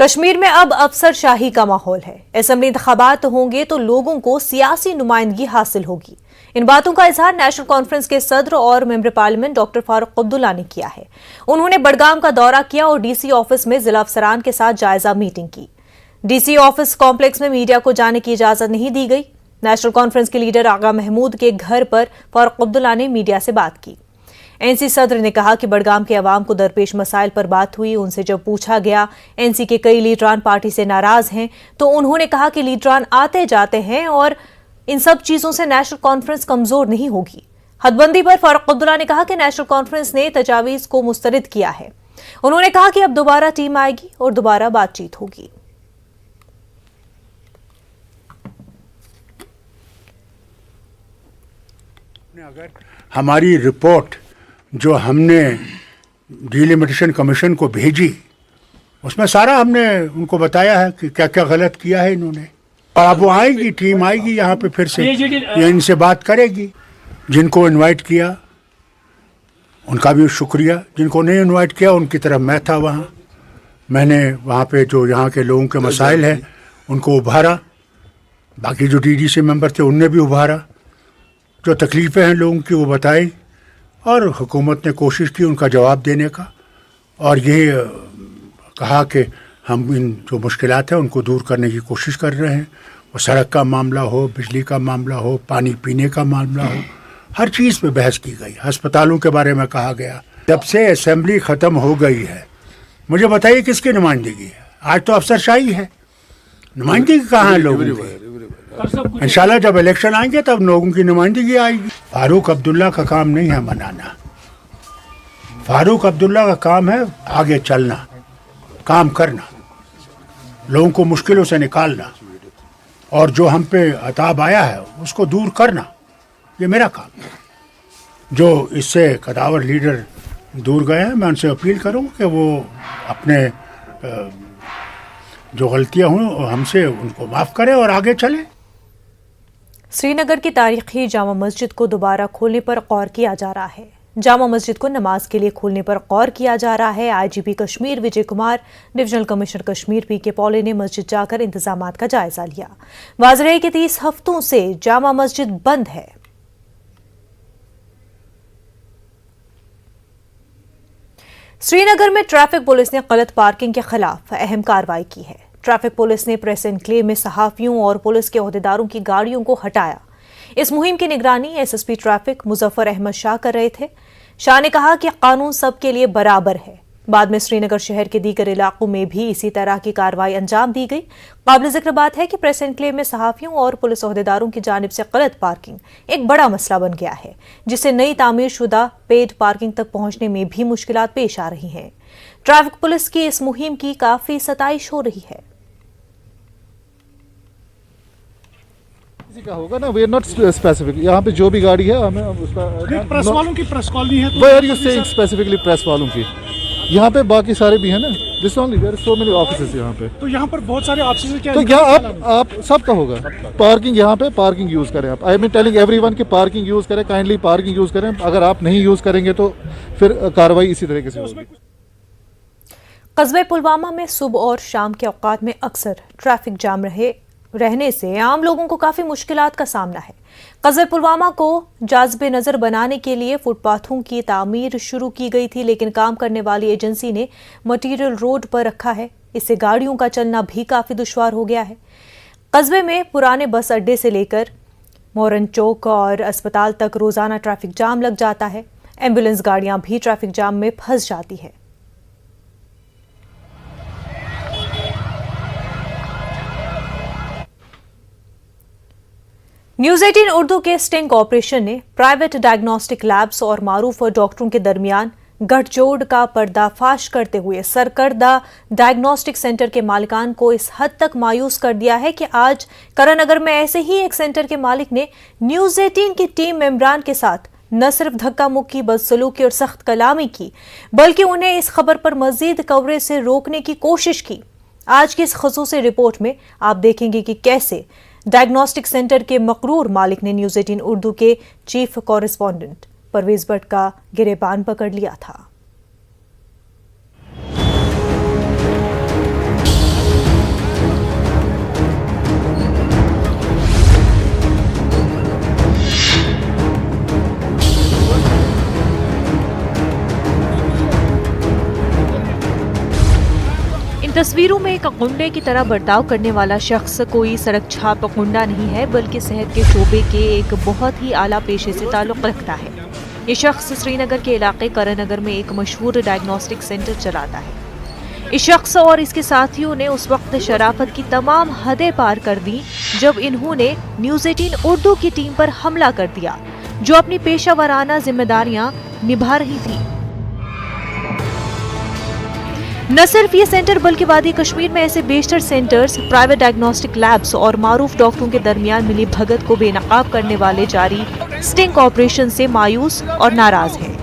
कश्मीर में अब अफसरशाही का माहौल है। असेंबली इंतखाबात होंगे तो लोगों को सियासी नुमाइंदगी हासिल होगी। इन बातों का इजहार नेशनल कॉन्फ्रेंस के सदर और member parliament doctor Farooq Abdullah ने किया है। उन्होंने बडगाम का दौरा किया और डीसी ऑफिस में जिला अफसरान के साथ जायजा मीटिंग की। डीसी ऑफिस कॉम्प्लेक्स में मीडिया को जाने की इजाजत नहीं दी गई। नेशनल कॉन्फ्रेंस के लीडर आगा महमूद के घर पर फारूक अब्दुल्ला ने मीडिया से बात की। एनसी सदर ने कहा कि बडगाम के अवाम को दरपेश मसाइल पर बात हुई। उनसे जब पूछा गया एनसी के कई लीडरान पार्टी से नाराज हैं, तो उन्होंने कहा कि लीडरान आते जाते हैं और इन सब चीजों से नेशनल कॉन्फ्रेंस कमजोर नहीं होगी। हदबंदी पर फारूक अब्दुल्ला ने कहा कि नेशनल कॉन्फ्रेंस ने तजावीज को मुस्तरद किया है। उन्होंने कहा कि अब दोबारा टीम आएगी और दोबारा बातचीत होगी। अगर हमारी रिपोर्ट जो हमने डिलिमिटेशन कमीशन को भेजी, उसमें सारा हमने उनको बताया है कि क्या क्या गलत किया है इन्होंने। और अब वो आएगी, टीम आएगी यहाँ पे फिर से, ये इनसे बात करेगी। जिनको इनवाइट किया उनका भी शुक्रिया, जिनको नहीं इनवाइट किया उनकी तरफ मैं था वहाँ। मैंने वहाँ पे जो यहाँ के लोगों के मसाइल हैं उनको उभारा, बाकी जो डीडीसी मेंबर थे उनने भी उभारा, जो तकलीफ़ें हैं लोगों की वो बताई और हुकूमत ने कोशिश की उनका जवाब देने का। और ये कहा कि हम इन जो मुश्किलात हैं उनको दूर करने की कोशिश कर रहे हैं। वो सड़क का मामला हो, बिजली का मामला हो, पानी पीने का मामला हो, हर चीज़ पे बहस की गई। अस्पतालों के बारे में कहा गया। जब से असेंबली ख़त्म हो गई है, मुझे बताइए किसकी नुमाइंदगी है? आज तो अफसरशाही है, नुमाइंदगी कहाँ है लोगों की? इंशाल्लाह जब इलेक्शन आएंगे तब लोगों की नुमाइंदगी आएगी। फारूक अब्दुल्ला का काम नहीं है मनाना। फारूक अब्दुल्ला का काम है आगे चलना, काम करना, लोगों को मुश्किलों से निकालना और जो हम पे अताब आया है उसको दूर करना। ये मेरा काम है। जो इससे कदावर लीडर दूर गए हैं, मैं उनसे अपील करूँ कि वो अपने जो गलतियाँ हुई हमसे उनको माफ़ करें और आगे चलें। श्रीनगर की तारीखी जामा मस्जिद को दोबारा खोलने पर गौर किया जा रहा है। जामा मस्जिद को नमाज के लिए खोलने पर गौर किया जा रहा है। IGP Kashmir Vijay Kumar, divisional commissioner Kashmir पीके पॉले ने मस्जिद जाकर इंतजामात का जायजा लिया। वाज़ेह है कि 30 हफ्तों से जामा मस्जिद बंद है। श्रीनगर में ट्रैफिक पुलिस ने गलत पार्किंग के खिलाफ अहम कार्रवाई की है। ट्रैफिक पुलिस ने प्रेस एनक्लेव में सहाफियों और पुलिस के ओहदेदारों की गाड़ियों को हटाया। इस मुहिम की निगरानी एसएसपी ट्रैफिक मुजफ्फर अहमद शाह कर रहे थे। शाह ने कहा कि कानून सबके लिए बराबर है। बाद में श्रीनगर शहर के दीगर इलाकों में भी इसी तरह की कार्रवाई अंजाम दी गई। काबिल जिक्र बात है कि प्रेस एनक्लेव में सहाफियों और पुलिस ओहदेदारों की जानिब से गलत पार्किंग एक बड़ा मसला बन गया है, जिससे नई तामीर शुदा पेड पार्किंग तक पहुंचने में भी मुश्किलात पेश आ रही हैं। ट्रैफिक पुलिस की इस मुहिम की काफी सताइश हो रही है। का होगा ना, वी आर नॉट स्पेसिफिक। यहाँ पे जो भी गाड़ी है हमें उसका प्रेस वालों की प्रेस कॉल नहीं है, वो are you saying specifically press वालों की? यहाँ पे बाकी सारे भी है ना, this only there so many offices यहाँ पे। तो यहाँ पर बहुत सारे ऑफिसेस क्या, तो यहाँ आप सबका होगा पार्किंग, यहाँ पे पार्किंग यूज करें आप। आई एम टेलिंग एवरीवन कि पार्किंग यूज करें, काइंडली पार्किंग यूज करें। अगर आप नहीं यूज करेंगे तो फिर कार्रवाई इसी तरीके से होगी। कस्बे पुलवामा में सुबह और शाम के औकात में अक्सर ट्रैफिक जाम रहने से आम लोगों को काफी मुश्किलात का सामना है। कस्बे पुलवामा को जाज़बे नजर बनाने के लिए फुटपाथों की तामीर शुरू की गई थी, लेकिन काम करने वाली एजेंसी ने मटीरियल रोड पर रखा है। इससे गाड़ियों का चलना भी काफी दुश्वार हो गया है। कस्बे में पुराने बस अड्डे से लेकर मोरन चौक और अस्पताल तक रोजाना ट्रैफिक जाम लग जाता है। एम्बुलेंस गाड़ियां भी ट्रैफिक जाम में फंस जाती है। न्यूज़ 18 उर्दू के स्टिंग ऑपरेशन ने प्राइवेट डायग्नोस्टिक लैब्स और मारूफ डॉक्टरों के दरमियान गठजोड़ का पर्दाफाश करते हुए सरकर्दा डायग्नोस्टिक सेंटर के मालिकान को इस हद तक मायूस कर दिया है कि आज करननगर में ऐसे ही एक सेंटर के मालिक ने न्यूज़ 18 की टीम मेंबरान के साथ न सिर्फ धक्का मुक्की, बदसलूकी और सख्त कलामी की, बल्कि उन्हें इस खबर पर मजीद कवरेज से रोकने की कोशिश की। आज की इस खसूसी रिपोर्ट में आप देखेंगे कि कैसे डायग्नोस्टिक सेंटर के मकरूर मालिक ने न्यूज़ 18 उर्दू के चीफ कॉरेस्पॉन्डेंट परवेज भट्ट का गिरेबान पकड़ लिया था। तस्वीरों में एक गुंडे की तरह बर्ताव करने वाला शख्स कोई सड़क छाप गुंडा नहीं है, बल्कि सेहत के शोबे के एक बहुत ही आला पेशे से ताल्लुक रखता है। ये शख्स श्रीनगर के इलाके करनगर में एक मशहूर डायग्नोस्टिक सेंटर चलाता है। इस शख्स और इसके साथियों ने उस वक्त शराफत की तमाम हदें पार कर दी जब इन्होंने न्यूज़ 18 उर्दू की टीम पर हमला कर दिया, जो अपनी पेशावराना जिम्मेदारियां निभा रही थी। न सिर्फ ये सेंटर बल्कि वादी कश्मीर में ऐसे बेशतर सेंटर्स, प्राइवेट डायग्नोस्टिक लैब्स और मारूफ डॉक्टरों के दरमियान मिली भगत को बेनकाब करने वाले जारी स्टिंग ऑपरेशन से मायूस और नाराज हैं।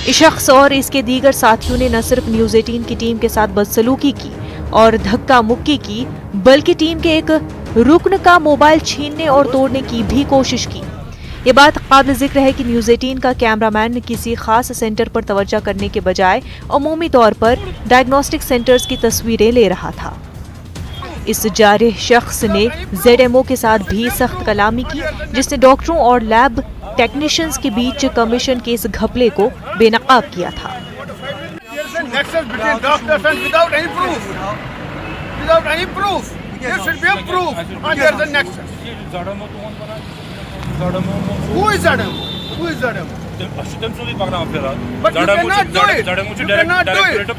इस शख्स और इसके दीगर साथियों ने न सिर्फ न्यूज़ 18 की टीम के साथ बदसलूकी की और धक्का मुक्की की, बल्कि टीम के एक रुकन का मोबाइल छीनने और तोड़ने की भी कोशिश की। ये बात काबिल जिक्र है कि न्यूज़ 18 का कैमरामैन किसी खास सेंटर पर तवज्जो करने के बजाय अमूमी तौर पर डायग्नोस्टिक सेंटर्स की तस्वीरें ले रहा था। इस जारिह शख्स ने ZMO के साथ भी सख्त कलामी की, जिसने डॉक्टरों और लैब टेक्नीशियंस के बीच कमीशन के इस घपले को बेनकाब किया था। Who is Adam? Who is Adam? But you cannot do it. You cannot do it.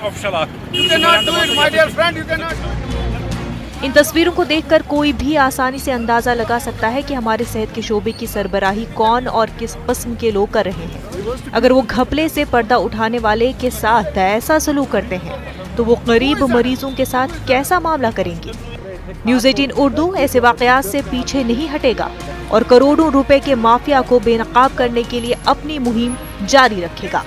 You cannot do it, my dear friend. You cannot do it. इन तस्वीरों को देखकर कोई भी आसानी से अंदाजा लगा सकता है कि हमारे सेहत के शोबे की सरबराही कौन और किस किस्म के लोग कर रहे हैं। अगर वो घपले से पर्दा उठाने वाले के साथ ऐसा सलूक करते हैं, तो वो गरीब मरीजों के साथ कैसा मामला करेंगे। न्यूज़ 18 उर्दू ऐसे वाकयात से पीछे नहीं हटेगा और करोड़ों रुपए के माफिया को बेनकाब करने के लिए अपनी मुहिम जारी रखेगा।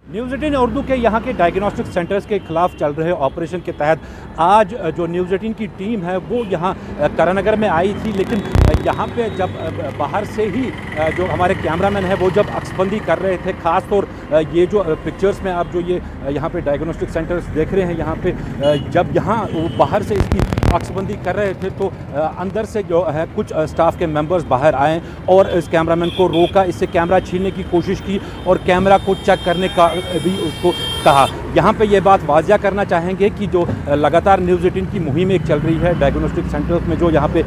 न्यूज़ 18 उर्दू के यहाँ के डायग्नोस्टिक सेंटर्स के खिलाफ चल रहे ऑपरेशन के तहत आज जो न्यूज़ 18 की टीम है वो यहाँ करनगर में आई थी, लेकिन यहाँ पे जब बाहर से ही जो हमारे कैमरामैन है वो जब अक्सबंदी कर रहे थे, ख़ास तौर ये जो पिक्चर्स में आप जो ये यहाँ पे डायग्नोस्टिक सेंटर्स देख रहे हैं, यहाँ पे जब यहाँ बाहर से इसकी अक्सबंदी कर रहे थे तो अंदर से जो है कुछ स्टाफ के मेंबर्स बाहर आए और इस कैमरामैन को रोका, इससे कैमरा छीनने की कोशिश की और कैमरा को चेक करने का भी उसको कहा। यहाँ पे ये बात वाजिया करना चाहेंगे कि जो लगातार न्यूज़ 18 की मुहिम एक चल रही है डायग्नोस्टिक सेंटर्स में, जो यहाँ पे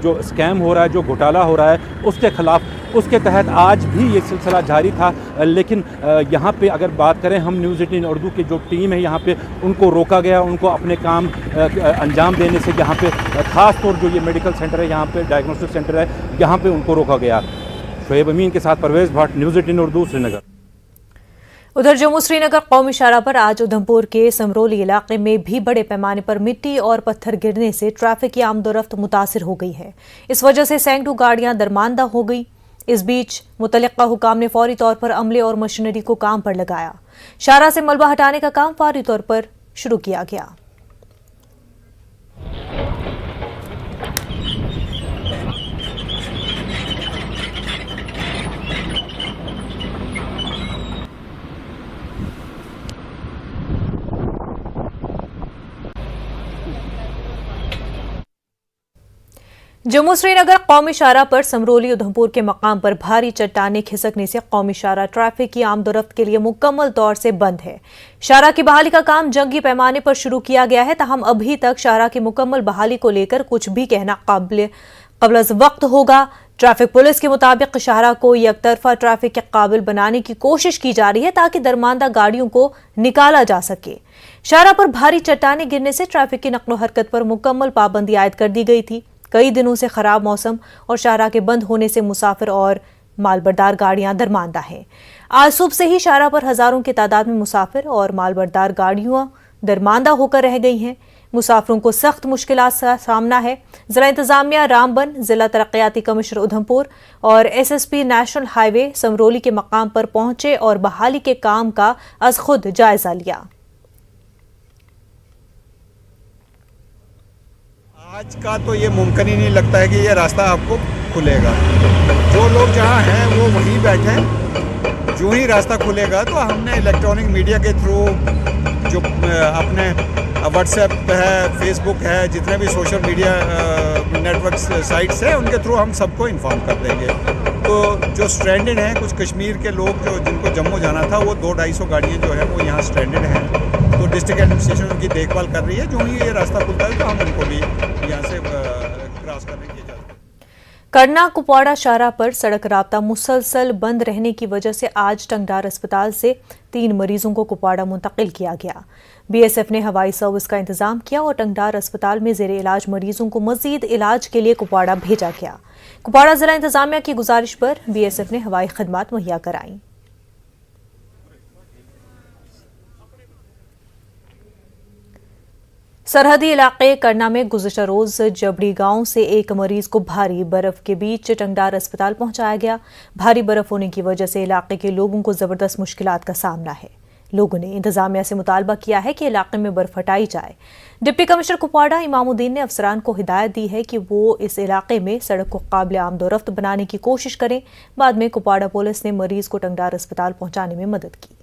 जो स्कैम हो रहा है, जो घोटाला हो रहा है, उसके खिलाफ, उसके तहत आज भी ये सिलसिला जारी था। लेकिन यहाँ पे अगर बात करें हम न्यूज़ 18 उर्दू की जो टीम है यहाँ पे, उनको रोका गया, उनको अपने काम अंजाम देने से यहाँ पे ख़ास तौर जो ये मेडिकल सेंटर है, यहाँ पे डायग्नोस्टिक सेंटर है, यहाँ पे उनको रोका गया। शोएब अमीन के साथ परवेज़ भट्ट, न्यूज़ 18 उर्दू, श्रीनगर। उधर जम्मू श्रीनगर कौमी शाहराह पर आज उधमपुर के समरोली इलाके में भी बड़े पैमाने पर मिट्टी और पत्थर गिरने से ट्रैफिक की आमदोरफ्त मुतासिर हो गई है। इस वजह से सैकड़ों गाड़ियां दरमानदा हो गई। इस बीच मुतल्लिका हुकाम ने फौरी तौर पर अमले और मशीनरी को काम पर लगाया। शाहराह से मलबा हटाने का काम फौरी तौर पर शुरू किया गया। जम्मू श्रीनगर कौमी शाहराह पर समरोली उधमपुर के मकाम पर भारी चट्टानें खिसकने से कौमी शाहराह ट्रैफिक की आमदोरफ्त के लिए मुकम्मल तौर से बंद है। शाहराह की बहाली का काम जंगी पैमाने पर शुरू किया गया है, ताहम अभी तक शाहराह की मुकम्मल बहाली को लेकर कुछ भी कहना कबल वक्त होगा। ट्रैफिक पुलिस के मुताबिक शाहराह को एकतरफा ट्रैफिक के काबिल बनाने की कोशिश की जा रही है ताकि दरमानदा गाड़ियों को निकाला जा सके। शाहराह पर भारी चट्टानें गिरने से ट्रैफिक की नक्लो हरकत पर मुकम्मल पाबंदी आयद कर दी गई थी। कई दिनों से खराब मौसम और शाहराह के बंद होने से मुसाफिर और मालबरदार गाड़ियां दरमानदा हैं। आज सुबह से ही शाहराह पर हजारों की तादाद में मुसाफिर और मालबरदार गाड़ियां दरमानदा होकर रह गई हैं। मुसाफिरों को सख्त मुश्किलात का सामना है। जिला इंतजामिया रामबन, जिला तरक्याती कमिश्नर उधमपुर और SSP नेशनल हाईवे समरोली के मकाम पर पहुंचे और बहाली के काम का अज खुद जायजा लिया। आज का तो ये मुमकिन ही नहीं लगता है कि ये रास्ता आपको खुलेगा। जो लोग जहाँ हैं वो वहीं बैठे हैं। जो ही रास्ता खुलेगा तो हमने इलेक्ट्रॉनिक मीडिया के थ्रू, जो अपने व्हाट्सएप है, फेसबुक है, जितने भी सोशल मीडिया नेटवर्क साइट्स हैं, उनके थ्रू हम सबको इन्फॉर्म कर देंगे। तो जो स्ट्रैंडेड हैं कुछ कश्मीर के लोग जो जिनको जम्मू जाना था, वो 200-250 गाड़ियाँ जो है वो यहाँ स्ट्रैंडेड हैं। तो डिस्ट्रिक्ट एडमिनिस्ट्रेशन उनकी देखभाल कर रही है। जो ही ये रास्ता खुलता है तो हम उनको भी यहाँ से क्रॉस करने की इजाज़त। करना कुपवाड़ा शाहराह पर सड़क राब्ता मुसलसल बंद रहने की वजह से आज टंगडार अस्पताल से 3 मरीजों को कुपवाड़ा मुंतकिल किया गया। बीएसएफ ने हवाई सर्विस का इंतजाम किया और टंगडार अस्पताल में जेर इलाज मरीजों को मजीद इलाज के लिए कुपवाड़ा भेजा गया। कुपवाड़ा जिला इंतजामिया की गुजारिश पर बीएसएफ ने हवाई खदमात मुहैया कराई। सरहदी इलाके करना में गुज़िश्ता रोज जबड़ी गांव से एक मरीज को भारी बर्फ के बीच टंगडार अस्पताल पहुंचाया गया। भारी बर्फ होने की वजह से इलाके के लोगों को जबरदस्त मुश्किलात का सामना है। लोगों ने इंतजामिया से मुतालबा किया है कि इलाके में बर्फ हटाई जाए। डिप्टी कमिश्नर कुपवाड़ा इमामुद्दीन ने अफसरान को हिदायत दी है कि वो इस इलाके में सड़क को काबिल आमदोरफ्त बनाने की कोशिश करें। बाद में कुपवाड़ा पुलिस ने मरीज को टंगडार अस्पताल पहुंचाने में मदद की।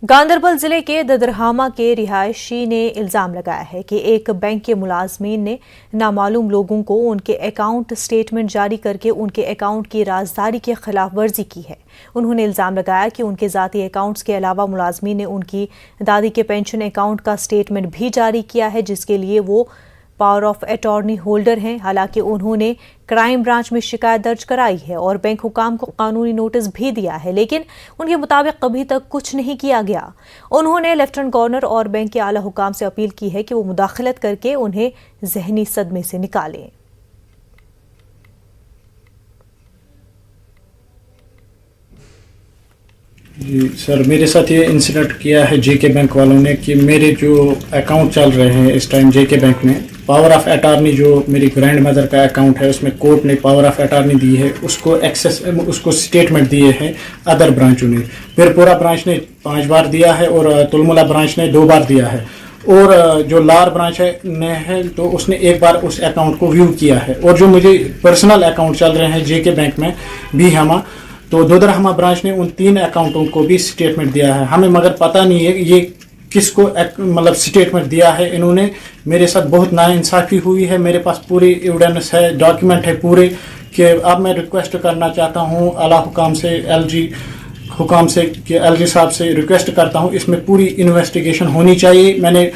गांदरबल जिले के ददरहामा के रिहायशी ने इल्जाम लगाया है कि एक बैंक के मुलाजमीन ने नामालूम लोगों को उनके अकाउंट स्टेटमेंट जारी करके उनके अकाउंट की राजदारी की खिलाफ वर्जी की है। उन्होंने इल्जाम लगाया कि उनके ज़ाती अकाउंट्स के अलावा मुलाजमीन ने उनकी दादी के पेंशन अकाउंट का स्टेटमेंट भी जारी किया है, जिसके लिए वो पावर ऑफ अटॉर्नी होल्डर हैं। हालांकि उन्होंने क्राइम ब्रांच में शिकायत दर्ज कराई है और बैंक हुकाम को कानूनी नोटिस भी दिया है, लेकिन उनके मुताबिक अभी तक कुछ नहीं किया गया। उन्होंने लेफ्टिनेंट गवर्नर और बैंक के आला हुकाम से अपील की है कि वो मुदाखलत करके उन्हें जहनी सदमे से निकालें। जी सर, मेरे साथ ये इंसिडेंट किया है जेके बैंक वालों ने कि मेरे जो अकाउंट चल रहे हैं इस टाइम जेके बैंक में, पावर ऑफ अटॉर्नी जो मेरी ग्रैंड मदर का अकाउंट है उसमें कोर्ट ने पावर ऑफ अटॉर्नी दी है, उसको स्टेटमेंट दिए हैं अदर ब्रांचों ने। पिरपुरा ब्रांच ने 5 बार दिया है और तुलमुला ब्रांच ने 2 बार दिया है और जो लार ब्रांच है तो उसने 1 बार उस अकाउंट को व्यू किया है। और जो मुझे पर्सनल अकाउंट चल रहे हैं जेके बैंक में भी हमा, तो दोदरहमा ब्रांच ने उन 3 अकाउंटों को भी स्टेटमेंट दिया है। हमें मगर पता नहीं है ये किसको मतलब स्टेटमेंट दिया है। इन्होंने मेरे साथ बहुत नाइंसाफ़ी हुई है। मेरे पास पूरी एविडेंस है, डॉक्यूमेंट है पूरे, कि अब मैं रिक्वेस्ट करना चाहता हूँ आला हुकाम से, एलजी हुकाम से, कि एलजी साहब से रिक्वेस्ट करता हूँ इसमें पूरी इन्वेस्टिगेशन होनी चाहिए। मैंने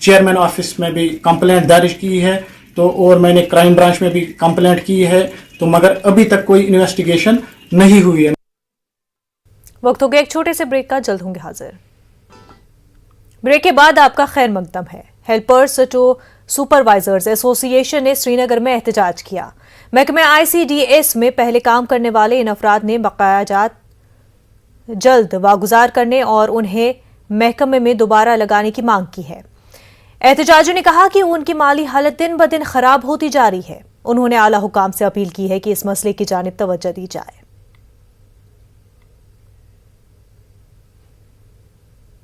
चेयरमैन ऑफिस में भी कंप्लेंट दर्ज की है तो और मैंने क्राइम ब्रांच में भी कंप्लेंट की है, तो मगर अभी तक कोई इन्वेस्टिगेशन नहीं हुई है। वक्त हो गया एक छोटे से ब्रेक का, जल्द होंगे हाजिर। ब्रेक के बाद आपका खैर मकदम है। हेल्पर्स टू सुपरवाइजर्स एसोसिएशन ने श्रीनगर में एहतजाज किया। महकमे ICDS में पहले काम करने वाले इन अफराद ने बकायाजात जल्द वागुजार करने और उन्हें महकमे में दोबारा लगाने की मांग की है। एहतजाजियों ने कहा कि उनकी माली हालत दिन ब दिन खराब होती जा रही है। उन्होंने आला हुकाम से अपील की है कि इस मसले की जानिब तवज्जो दी जाए।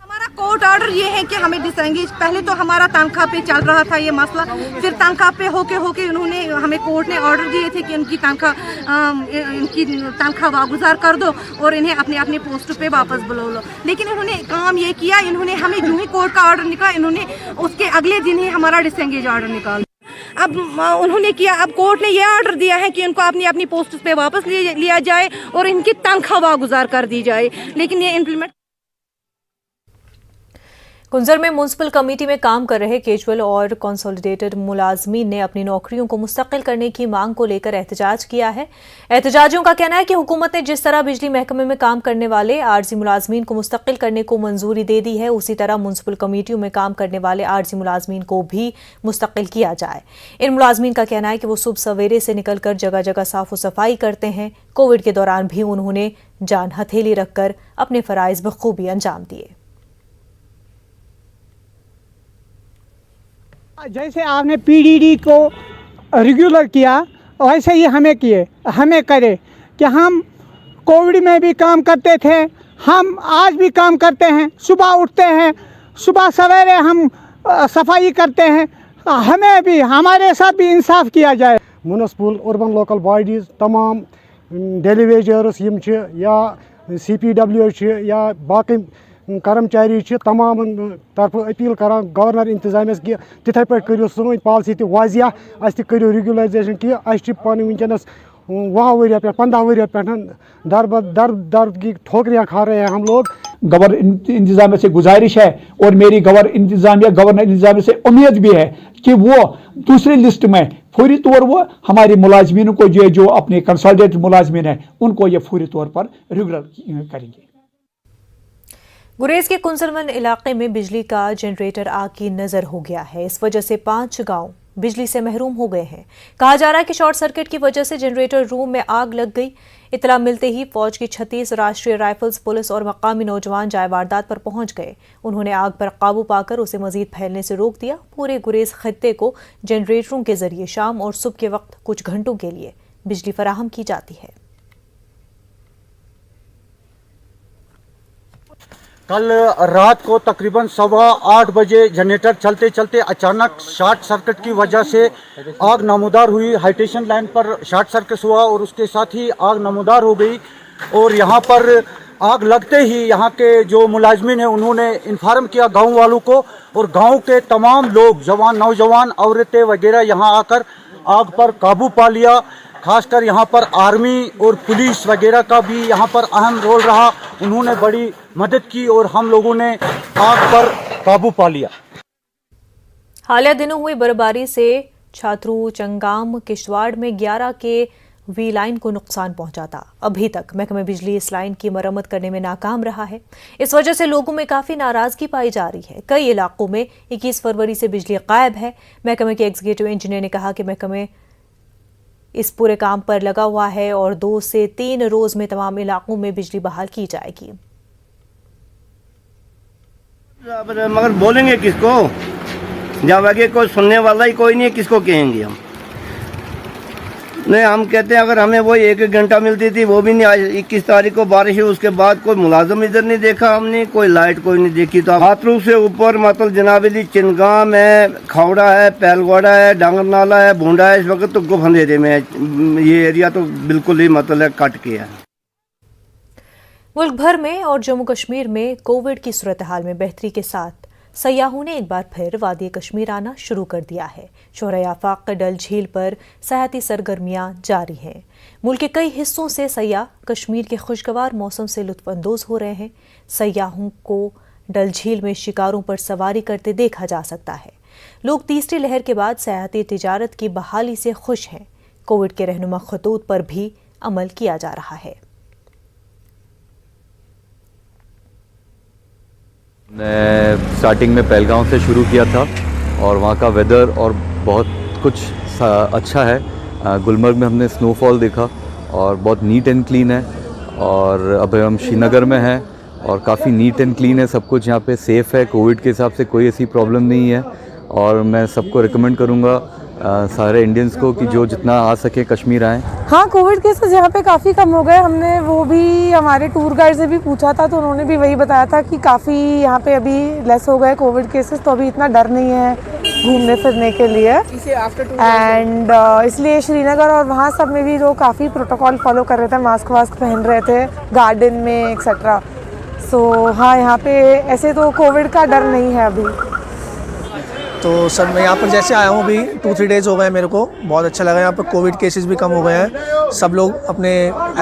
हमारा कोर्ट ऑर्डर ये है कि हमें डिसएंगेज, पहले तो हमारा तनख्वाह पे चल रहा था ये मसला, फिर तनख्वाह पे होके उन्होंने हमें कोर्ट ने ऑर्डर दिए थे कि इनकी तनख्वाह वागुजार कर दो और इन्हें अपने अपने पोस्ट पे वापस बुला लो। लेकिन इन्होंने काम ये किया, इन्होंने हमें यूं ही कोर्ट का ऑर्डर निकाला, इन्होंने उसके अगले दिन ही हमारा डिसएंगेज ऑर्डर निकाला। अब उन्होंने किया, अब कोर्ट ने यह ऑर्डर दिया है कि इनको अपनी अपनी पोस्ट पे वापस लिया जाए और इनकी तनख्वाह वागुजार कर दी जाए, लेकिन ये इम्प्लीमेंट। कुंजर में म्युनिसिपल कमेटी में काम कर रहे कैजुअल और कंसोलिडेटेड मुलाजमीन ने अपनी नौकरियों को मुस्तकिल करने की मांग को लेकर एहतजाज किया है। एहतजाजियों का कहना है कि हुकूमत ने जिस तरह बिजली महकमे में काम करने वाले आरजी मुलाजमीन को मुस्तकिल करने को मंजूरी दे दी है, उसी तरह म्युनिसिपल कमेटियों में काम करने वाले आरजी मुलाजमीन को भी मुस्तकिल किया जाए। इन मुलाजमीन का कहना है कि वो सुबह सवेरे से निकलकर जगह जगह साफ सफाई करते हैं। कोविड के दौरान भी उन्होंने जान हथेली रखकर अपने फराइज बखूबी अंजाम दिए। जैसे आपने PDD को रेगुलर किया वैसे ही हमें करे कि हम कोविड में भी काम करते थे, हम आज भी काम करते हैं। सुबह उठते हैं, सुबह सवेरे हम सफाई करते हैं, हमें भी हमारे साथ भी इंसाफ किया जाए। म्युनिसिपल अर्बन लोकल बॉडीज़ तमाम डेली वेजर्स या CPW या बाकी कर्मचारी तमाम तरफ अपील करान गवर्नर इंतजामियस कि तिथे पे करियो सोन पॉलिसी तो वाजिया अस त करियो रेगुलराइजेशन कि अस पान वनकस 10 वरिया पे 15 वरिया पे दर्द की ठोकरियां खा रहे हैं हम लोग। गवर्नर इंतजामिया से गुजारिश है और मेरी गवर्नर इंतजामिया से उम्मीद भी है कि वो दूसरी लिस्ट में फौरी तौर वो हमारे मुलाजमीन को जो अपने कंसोलिडेटेड मुलाजमीन है उनको ये फौरी तौर पर रेगुलर करेंगे। गुरेज के कुंजलवन इलाके में बिजली का जनरेटर आग की नजर हो गया है। इस वजह से 5 गांव बिजली से महरूम हो गए हैं। कहा जा रहा है कि शॉर्ट सर्किट की वजह से जनरेटर रूम में आग लग गई। इतला मिलते ही फौज की 36 राष्ट्रीय राइफल्स, पुलिस और मकामी नौजवान जाए वारदात पर पहुंच गए। उन्होंने आग पर काबू पाकर उसे मजीद फैलने से रोक दिया। पूरे गुरेज खित्ते को जनरेटरों के जरिए शाम और सुबह के वक्त कुछ घंटों के लिए बिजली फराहम की जाती है। कल रात को तकरीबन 8:15 बजे जनरेटर चलते चलते अचानक शॉर्ट सर्किट की वजह से आग नमूदार हुई। हाईटेंशन लाइन पर शॉर्ट सर्किट हुआ और उसके साथ ही आग नमूदार हो गई। और यहाँ पर आग लगते ही यहाँ के जो मुलाजमीन हैं उन्होंने इन्फॉर्म किया गांव वालों को और गांव के तमाम लोग, जवान, नौजवान, औरतें वगैरह यहाँ आकर आग पर काबू पा लिया। खासकर यहाँ पर आर्मी और पुलिस वगैरह का भी यहाँ पर अहम रोल रहा। उन्होंने बड़ी मदद की और हम लोगों ने आग पर काबू पा लिया। हालिया दिनों हुई बर्फबारी से छात्रू, चंगाम, किश्तवाड़ में 11 के वी लाइन को नुकसान पहुंचा था। अभी तक महकमा बिजली इस लाइन की मरम्मत करने में नाकाम रहा है। इस वजह से लोगों में काफी नाराजगी पाई जा रही है। कई इलाकों में 21 फरवरी से बिजली गायब है। महकमे के एग्जीक्यूटिव इंजीनियर ने कहा कि महकमे इस पूरे काम पर लगा हुआ है और 2 से 3 रोज में तमाम इलाकों में बिजली बहाल की जाएगी। मगर बोलेंगे किसको, जब आगे कोई सुनने वाला ही कोई नहीं है, किसको कहेंगे हम। नहीं, हम कहते हैं अगर हमें वो 1 घंटा मिलती थी वो भी नहीं। आज 21 तारीख को बारिश है, उसके बाद कोई मुलाजम इधर नहीं देखा हमने, कोई लाइट कोई नहीं देखी। तो हाथरू से ऊपर मतलब जनाबली चिनगाम है, खौड़ा है, पैलगोड़ा है, डांगर नाला है, भूंडा है। इस वक्त तो गुफ अंधेरे में है। ये एरिया तो बिल्कुल ही मतलब कट के है। मुल्क भर में और जम्मू कश्मीर में कोविड की सूरत हाल में बेहतरी के साथ सयाहों ने एक बार फिर वादी कश्मीर आना शुरू कर दिया है। शोहरे आफाक डल झील पर सयाहती सरगर्मियां जारी हैं। मुल्क के कई हिस्सों से सयाह कश्मीर के खुशगवार मौसम से लुत्फअंदोज हो रहे हैं। सयाहों को डल झील में शिकारों पर सवारी करते देखा जा सकता है। लोग तीसरी लहर के बाद सयाहती तिजारत की बहाली से खुश हैं। कोविड के रहनुमा खतूत पर भी अमल किया जा रहा है। मैं स्टार्टिंग में पहलगांव से शुरू किया था और वहाँ का वेदर और बहुत कुछ अच्छा है। गुलमर्ग में हमने स्नोफॉल देखा और बहुत नीट एंड क्लीन है। और अब हम श्रीनगर में हैं और काफ़ी नीट एंड क्लीन है, सब कुछ यहाँ पे सेफ़ है। कोविड के हिसाब से कोई ऐसी प्रॉब्लम नहीं है। और मैं सबको रिकमेंड करूँगा सारे इंडियंस को कि जो जितना आ सके कश्मीर आएँ। हाँ, कोविड केसेस यहाँ पे काफ़ी कम हो गए। हमने वो भी हमारे टूर गाइड से भी पूछा था तो उन्होंने भी वही बताया था कि काफ़ी यहाँ पे अभी लेस हो गए कोविड केसेस, तो अभी इतना डर नहीं है घूमने फिरने के लिए। एंड इसलिए श्रीनगर और वहाँ सब में भी लोग काफ़ी प्रोटोकॉल फॉलो कर रहे थे, मास्क वास्क पहन रहे थे गार्डन में एक्सेट्रा। सो हाँ, यहाँ पे ऐसे तो कोविड का डर नहीं है अभी। तो सर मैं यहाँ पर जैसे आया हूँ अभी 2-3 डेज़ हो गए मेरे को, बहुत अच्छा लगा। यहाँ पर कोविड केसेस भी कम हो गए हैं। सब लोग अपने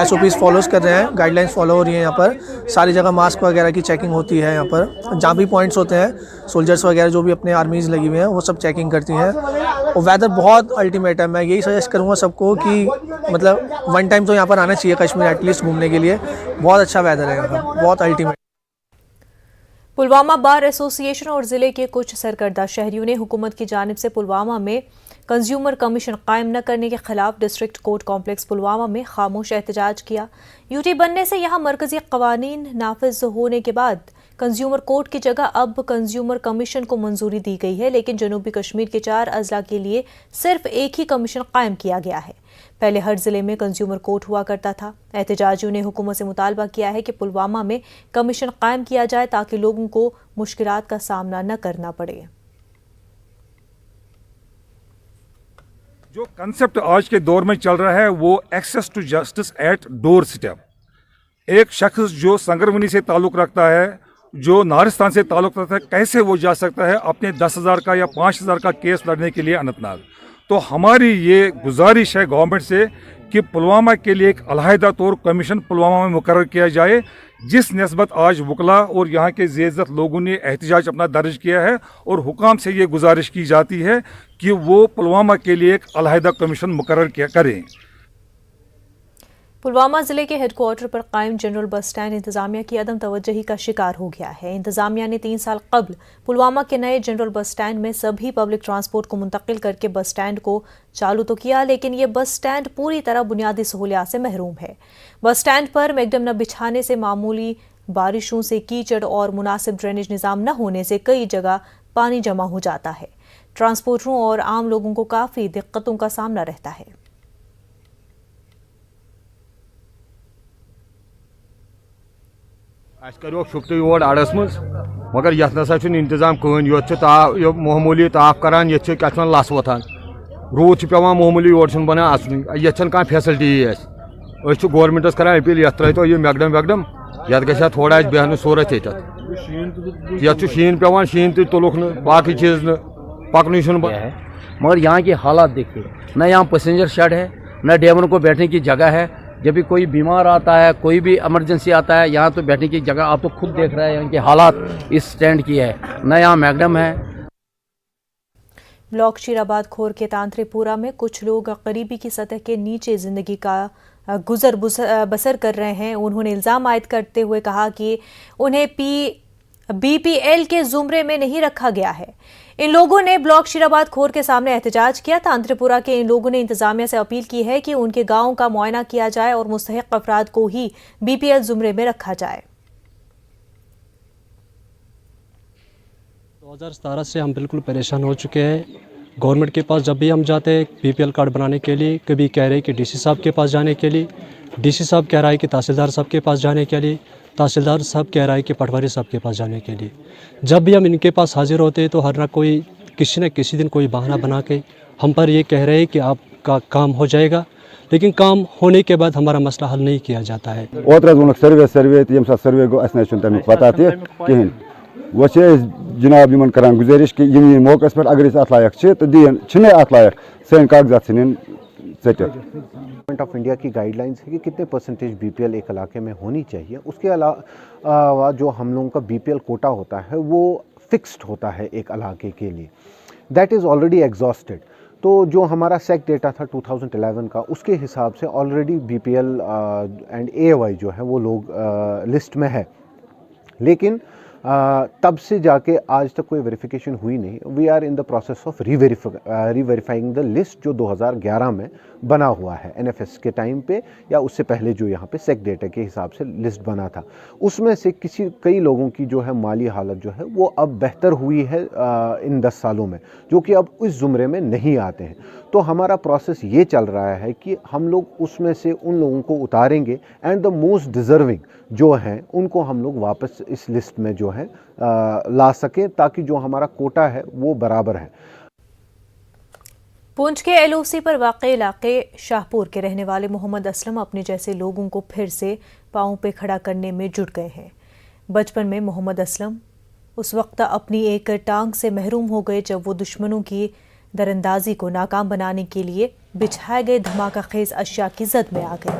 SOPs फॉलोज कर रहे हैं, गाइडलाइंस फॉलो हो रही हैं। यहाँ पर सारी जगह मास्क वगैरह की चेकिंग होती है। यहाँ पर जहाँ भी पॉइंट्स होते हैं, सोल्जर्स वगैरह जो भी अपने आर्मीज़ लगी हुई हैं वो सब चेकिंग करती हैं। और वेदर बहुत अल्टीमेट है। मैं यही सजेस्ट करूँगा सबको कि मतलब 1 टाइम तो यहाँ पर आना चाहिए कश्मीर एटलीस्ट घूमने के लिए। बहुत अच्छा वेदर है यहाँ पर, बहुत अल्टीमेट। पुलवामा बार एसोसिएशन और जिले के कुछ सरकर्दा शहरियों ने हुकूमत की जानिब से पुलवामा में कंज्यूमर कमीशन कायम न करने के खिलाफ डिस्ट्रिक्ट कोर्ट कॉम्प्लेक्स पुलवामा में खामोश एहतजाज किया। यूटी बनने से यहाँ मरकजी कवानीन नाफिज होने के बाद कंज्यूमर कोर्ट की जगह अब कंज्यूमर कमीशन को मंजूरी दी गई है, लेकिन जनूबी कश्मीर के 4 अजला के लिए सिर्फ एक ही कमीशन कायम किया गया है। पहले हर जिले में कंज्यूमर कोर्ट हुआ करता था। एहतजाजियों ने हुकूमत से मुतालबा किया है कि पुलवामा में कमीशन कायम किया जाए ताकि लोगों को मुश्किलात का सामना न करना पड़े। जो कंसेप्ट आज के दौर में चल रहा है वो access to justice at doorstep. एक शख्स जो संगरवनी से ताल्लुक़ रखता है जो नारिस्तान से ताल्लुक़ रखता है, कैसे वो जा सकता है अपने 10,000 का या 5,000 का केस लड़ने के लिए अनंतनाग। तो हमारी ये गुजारिश है गवर्नमेंट से कि पुलवामा के लिए एक अलहदा तौर कमीशन पुलवामा में मुकर्रर किया जाए, जिस निस्बत आज वकला और यहाँ के ज़ेज़्ज़त लोगों ने एहतजाज अपना दर्ज किया है, और हुकाम से ये गुजारिश की जाती है कि वो पुलवामा के लिए एक अलहदा कमीशन मुकर्रर करें। पुलवामा जिले के हेडक्वार्टर पर कायम जनरल बस स्टैंड इंतजामिया की अदम तवज्जोही का शिकार हो गया है। इंतजामिया ने 3 साल कबल पुलवामा के नए जनरल बस स्टैंड में सभी पब्लिक ट्रांसपोर्ट को मुंतकिल करके बस स्टैंड को चालू तो किया, लेकिन ये बस स्टैंड पूरी तरह बुनियादी सहूलियात से महरूम है। बस स्टैंड पर मैगडम न बिछाने से, मामूली बारिशों से कीचड़ और मुनासिब ड्रेनेज निज़ाम न होने से कई जगह पानी जमा हो जाता है। ट्रांसपोर्टरों और आम लोगों को काफ़ी दिक्कतों का सामना रहता है। अस करो शुक्त योर अड़स मज, मगर ये नसा इंतजाम कहन, यो मामूली ताप करान, ये लस वोथान, रूद पेवान मामूली, योर बना अचन, ये कह फेसिलिटी। गवर्नमेंटस करान अपील, ये त्रो यह मैगडम वैगडम, ये गया थोड़ा बेहन सूरत ये शीन पेवान, शीन तुलुक बाकी चीज पकन, मगर यहाँ की हालात देखिए, न यहाँ पैसेंजर शेड है, न ड्राइवर को बैठने की जगह है। जब भी कोई बीमार आता है, कोई भी इमरजेंसी आता है, यहाँ तो बैठने की जगह आप तो खुद देख रहे हैं यहाँ के हालात इस स्टैंड की है, न यहाँ मैगडम है। ब्लॉक शीराबाद खोर के तांत्रिपुरा में कुछ लोग गरीबी की सतह के नीचे जिंदगी का गुजर बसर कर रहे हैं। उन्होंने इल्ज़ाम आयद करते हुए कहा कि उन्हें BPL के जुमरे में नहीं रखा गया है। इन लोगों ने ब्लॉक शीराबाद खोर के सामने एहतजाज किया। तांत्रिपुरा के इन लोगों ने इंतजामिया से अपील की है कि उनके गांव का मुआयना किया जाए और मुस्तहिक अफराद को ही BPL जुमरे में रखा जाए। 2017 से हम बिल्कुल परेशान हो चुके हैं। गवर्नमेंट के पास जब भी हम जाते हैं BPL कार्ड बनाने के लिए, कभी कह रहे हैं कि DC साहब के पास जाने के लिए, DC साहब कह रहा है कि तहसीलदार साहब के पास जाने के लिए, तहसीलदार साहब कह रहा है कि पटवारी साहब के पास जाने के लिए। जब भी हम इनके पास हाजिर होते हैं तो हर ना किसी न किसी दिन कोई बहाना बना के हम पर ये कह रहे हैं कि आपका काम हो जाएगा, लेकिन काम होने के बाद हमारा मसला हल नहीं किया जाता है। सर्वे ये सर्वे गो तमिक पता कहें वो जनाब इन करान गुजारिश कि मौके पर अगर अत लायक तो दिन अत लायक सन कागजात गवर्नमेंट ऑफ इंडिया की गाइडलाइंस है कि कितने परसेंटेज BPL एक इलाके में होनी चाहिए। उसके अलावा जो हम लोगों का BPL कोटा होता है वो फिक्स्ड होता है एक इलाके के लिए, दैट इज़ ऑलरेडी एग्जॉस्टेड। तो जो हमारा सेक डेटा था 2011 का, उसके हिसाब से ऑलरेडी BPL एंड AY जो है वो लोग लिस्ट में है, लेकिन तब से जाके आज तक कोई वेरिफिकेशन हुई नहीं। We are in the process of reverifying the list जो 2011 में बना हुआ है NFS के टाइम पे, या उससे पहले जो यहाँ पे सेक डेटा के हिसाब से लिस्ट बना था। उसमें से कई लोगों की जो है माली हालत जो है वो अब बेहतर हुई है इन 10 सालों में, जो कि अब इस जुमरे में नहीं आते हैं। तो हमारा प्रोसेस ये चल रहा है कि हम लोग उसमें से उन लोगों को उतारेंगे एंड द मोस्ट डिज़र्विंग जो हैं उनको हम लोग वापस इस लिस्ट में जो है ला सकें, ताकि जो हमारा कोटा है वो बराबर है। पुंछ के LOC पर वाक़े इलाके शाहपुर के रहने वाले मोहम्मद असलम अपने जैसे लोगों को फिर से पांव पे खड़ा करने में जुट गए हैं। बचपन में मोहम्मद असलम उस वक्त अपनी एक टांग से महरूम हो गए जब वो दुश्मनों की दरअंदाजी को नाकाम बनाने के लिए बिछाए गए धमाका खेज अशिया की जद में आ गए।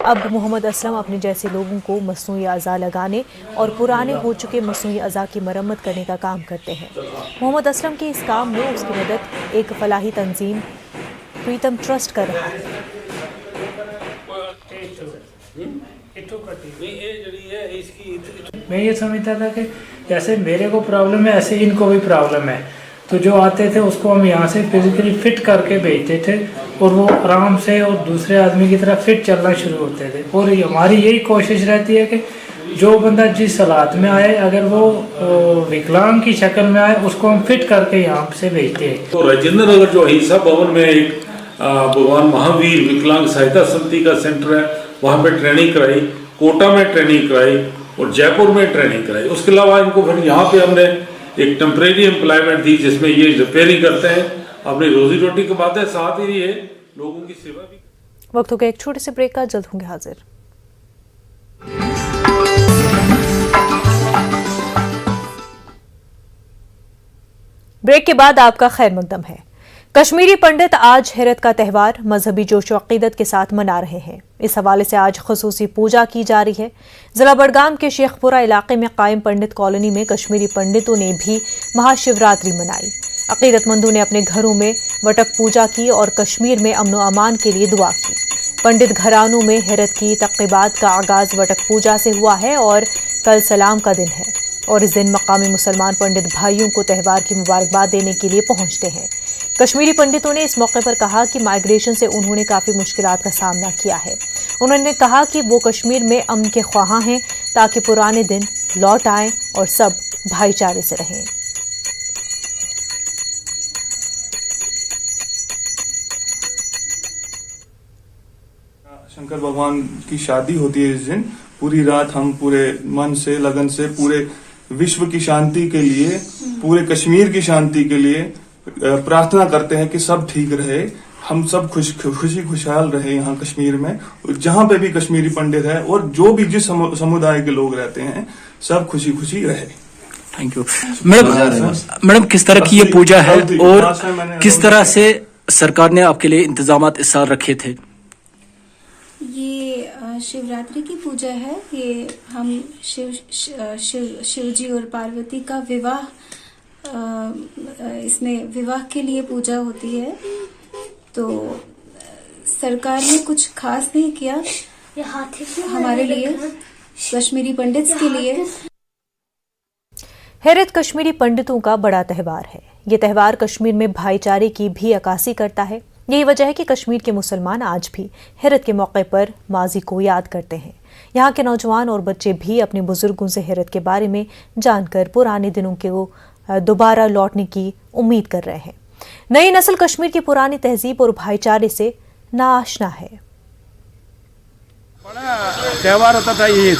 अब मोहम्मद असलम अपने जैसे लोगों को मसनूई अज़ा लगाने और पुराने हो चुके मसनूई अज़ा की मरम्मत करने का काम करते हैं। मोहम्मद असलम के इस काम में उसकी मदद एक फलाही तंजीम प्रीतम ट्रस्ट कर रहा है। मैं ये समझता था कि जैसे मेरे को प्रॉब्लम है ऐसे इनको भी प्रॉब्लम है, तो जो आते थे उसको हम यहाँ से फिजिकली फिट करके भेजते थे और वो आराम से और दूसरे आदमी की तरह फिट चलना शुरू होते थे। और हमारी यही कोशिश रहती है कि जो बंदा जिस हालात में आए, अगर वो विकलांग की शक्ल में आए, उसको हम फिट करके यहाँ से भेजते हैं। तो राजेंद्र नगर जो अहिंसा भवन में एक भगवान महावीर विकलांग सहायता समिति का सेंटर है, वहाँ पे ट्रेनिंग कराई, कोटा में ट्रेनिंग कराई और जयपुर में ट्रेनिंग कराई। उसके अलावा इनको फिर यहाँ पे हमने एक टेम्परेरी एम्प्लॉयमेंट दी जिसमें ये रिपेयरिंग करते हैं, अपनी रोजी रोटी कमाते हैं, साथ ही ये लोगों की सेवा भी। वक्त हो गया एक छोटे से ब्रेक का, जल्द होंगे हाजिर। ब्रेक के बाद आपका खैर मकदम है। कश्मीरी पंडित आज हेरत का त्यौहार मजहबी जोश व अकीदत के साथ मना रहे हैं। इस हवाले से आज खुसूसी पूजा की जा रही है। जिला बडगाम के शेखपुरा इलाके में कायम पंडित कॉलोनी में कश्मीरी पंडितों ने भी महाशिवरात्रि मनाई। अकीदतमंदों ने अपने घरों में वटक पूजा की और कश्मीर में अमन व अमान के लिए दुआ की। पंडित घरानों में हेरत की तक़रीबात का आगाज वटक पूजा से हुआ है और कल सलाम का दिन है और इस दिन मकामी मुसलमान पंडित भाइयों को त्यौहार की मुबारकबाद देने के लिए पहुंचते हैं। कश्मीरी पंडितों ने इस मौके पर कहा कि माइग्रेशन से उन्होंने काफ़ी मुश्किलात का सामना किया है। उन्होंने कहा कि वो कश्मीर में अमन के ख्वाहां हैं ताकि पुराने दिन लौट आएं और सब भाईचारे से रहें। शंकर भगवान की शादी होती है इस दिन। पूरी रात हम पूरे मन से, लगन से, पूरे विश्व की शांति के लिए, पूरे कश्मीर की शांति के लिए प्रार्थना करते हैं कि सब ठीक रहे, हम सब खुशी खुशहाल रहे यहाँ कश्मीर में, जहाँ पे भी कश्मीरी पंडित है और जो भी जिस समुदाय के लोग रहते हैं, सब खुशी खुशी रहे। थैंक यू मैडम, किस तरह की ये पूजा है और किस तरह से सरकार ने आपके लिए इंतजामात इस साल रखे थे? ये शिवरात्रि की पूजा है। ये हम शिव जी और पार्वती का विवाह, इसमें विवाह के लिए पूजा होती है। तो सरकार ने कुछ खास नहीं किया हमारे लिए, कश्मीरी पंडित के लिए। हेरत कश्मीरी पंडितों का बड़ा त्यौहार है। ये त्यौहार कश्मीर में भाईचारे की भी अक्कासी करता है। यही वजह है कि कश्मीर के मुसलमान आज भी हेरत के मौके पर माजी को याद करते हैं। यहाँ के नौजवान और बच्चे भी अपने बुजुर्गों से हेरत के बारे में जानकर पुराने दिनों के दोबारा लौटने की उम्मीद कर रहे हैं। नई नस्ल कश्मीर की पुरानी तहजीब और भाईचारे से नाआशना है। त्यौहार होता था ईद,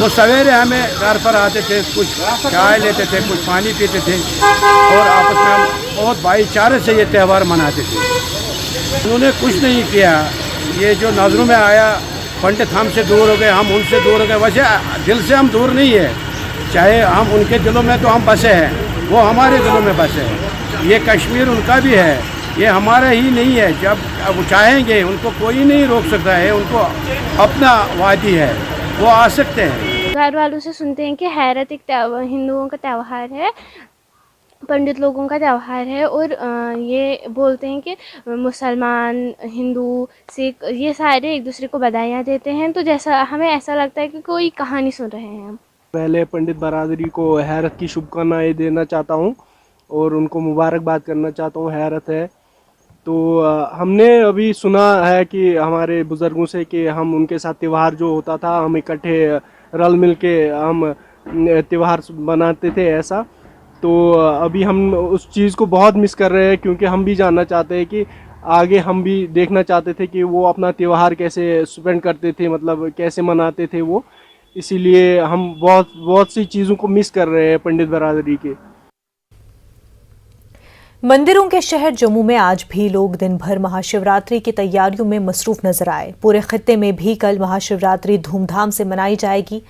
वो सवेरे हमें घर पर आते थे, कुछ चाय लेते थे, कुछ पानी पीते थे और आपस में हम बहुत भाईचारे से ये त्यौहार मनाते थे। उन्होंने कुछ नहीं किया। ये जो नज़रों में आया, पंडित हमसे दूर हो गए, हम उनसे दूर हो गए। वैसे दिल से हम दूर नहीं है, चाहे हम उनके दिलों में तो हम बसे हैं, वो हमारे दिलों में बसे हैं। ये कश्मीर उनका भी है, ये हमारा ही नहीं है। जब वो चाहेंगे उनको कोई नहीं रोक सकता है, उनको अपना वादी है, वो आ सकते हैं। घर वालों से सुनते हैं कि हैरत एक हिंदुओं का त्यौहार है, पंडित लोगों का त्यौहार है और ये बोलते हैं कि मुसलमान, हिंदू, सिख ये सारे एक दूसरे को बधाइयाँ देते हैं। तो जैसा हमें ऐसा लगता है कि कोई कहानी सुन रहे हैं हम। पहले पंडित बरादरी को हैरत की शुभकामनाएं देना चाहता हूँ और उनको मुबारकबाद करना चाहता हूँ। हैरत है तो हमने अभी सुना है कि हमारे बुज़ुर्गों से कि हम उनके साथ त्यौहार जो होता था, हम इकट्ठे रल मिल के हम त्यौहार बनाते थे ऐसा। तो अभी हम उस चीज़ को बहुत मिस कर रहे हैं, क्योंकि हम भी जानना चाहते हैं कि आगे हम भी देखना चाहते थे कि वो अपना त्यौहार कैसे स्पेंड करते थे, मतलब कैसे मनाते थे वो। इसीलिए हम बहुत सी चीज़ों को मिस कर रहे हैं पंडित बरादरी के। मंदिरों के शहर जम्मू में आज भी लोग दिन भर महाशिवरात्रि की तैयारियों में मसरूफ नजर आए। पूरे खित्ते में भी कल महाशिवरात्रि धूमधाम से मनाई जाएगी।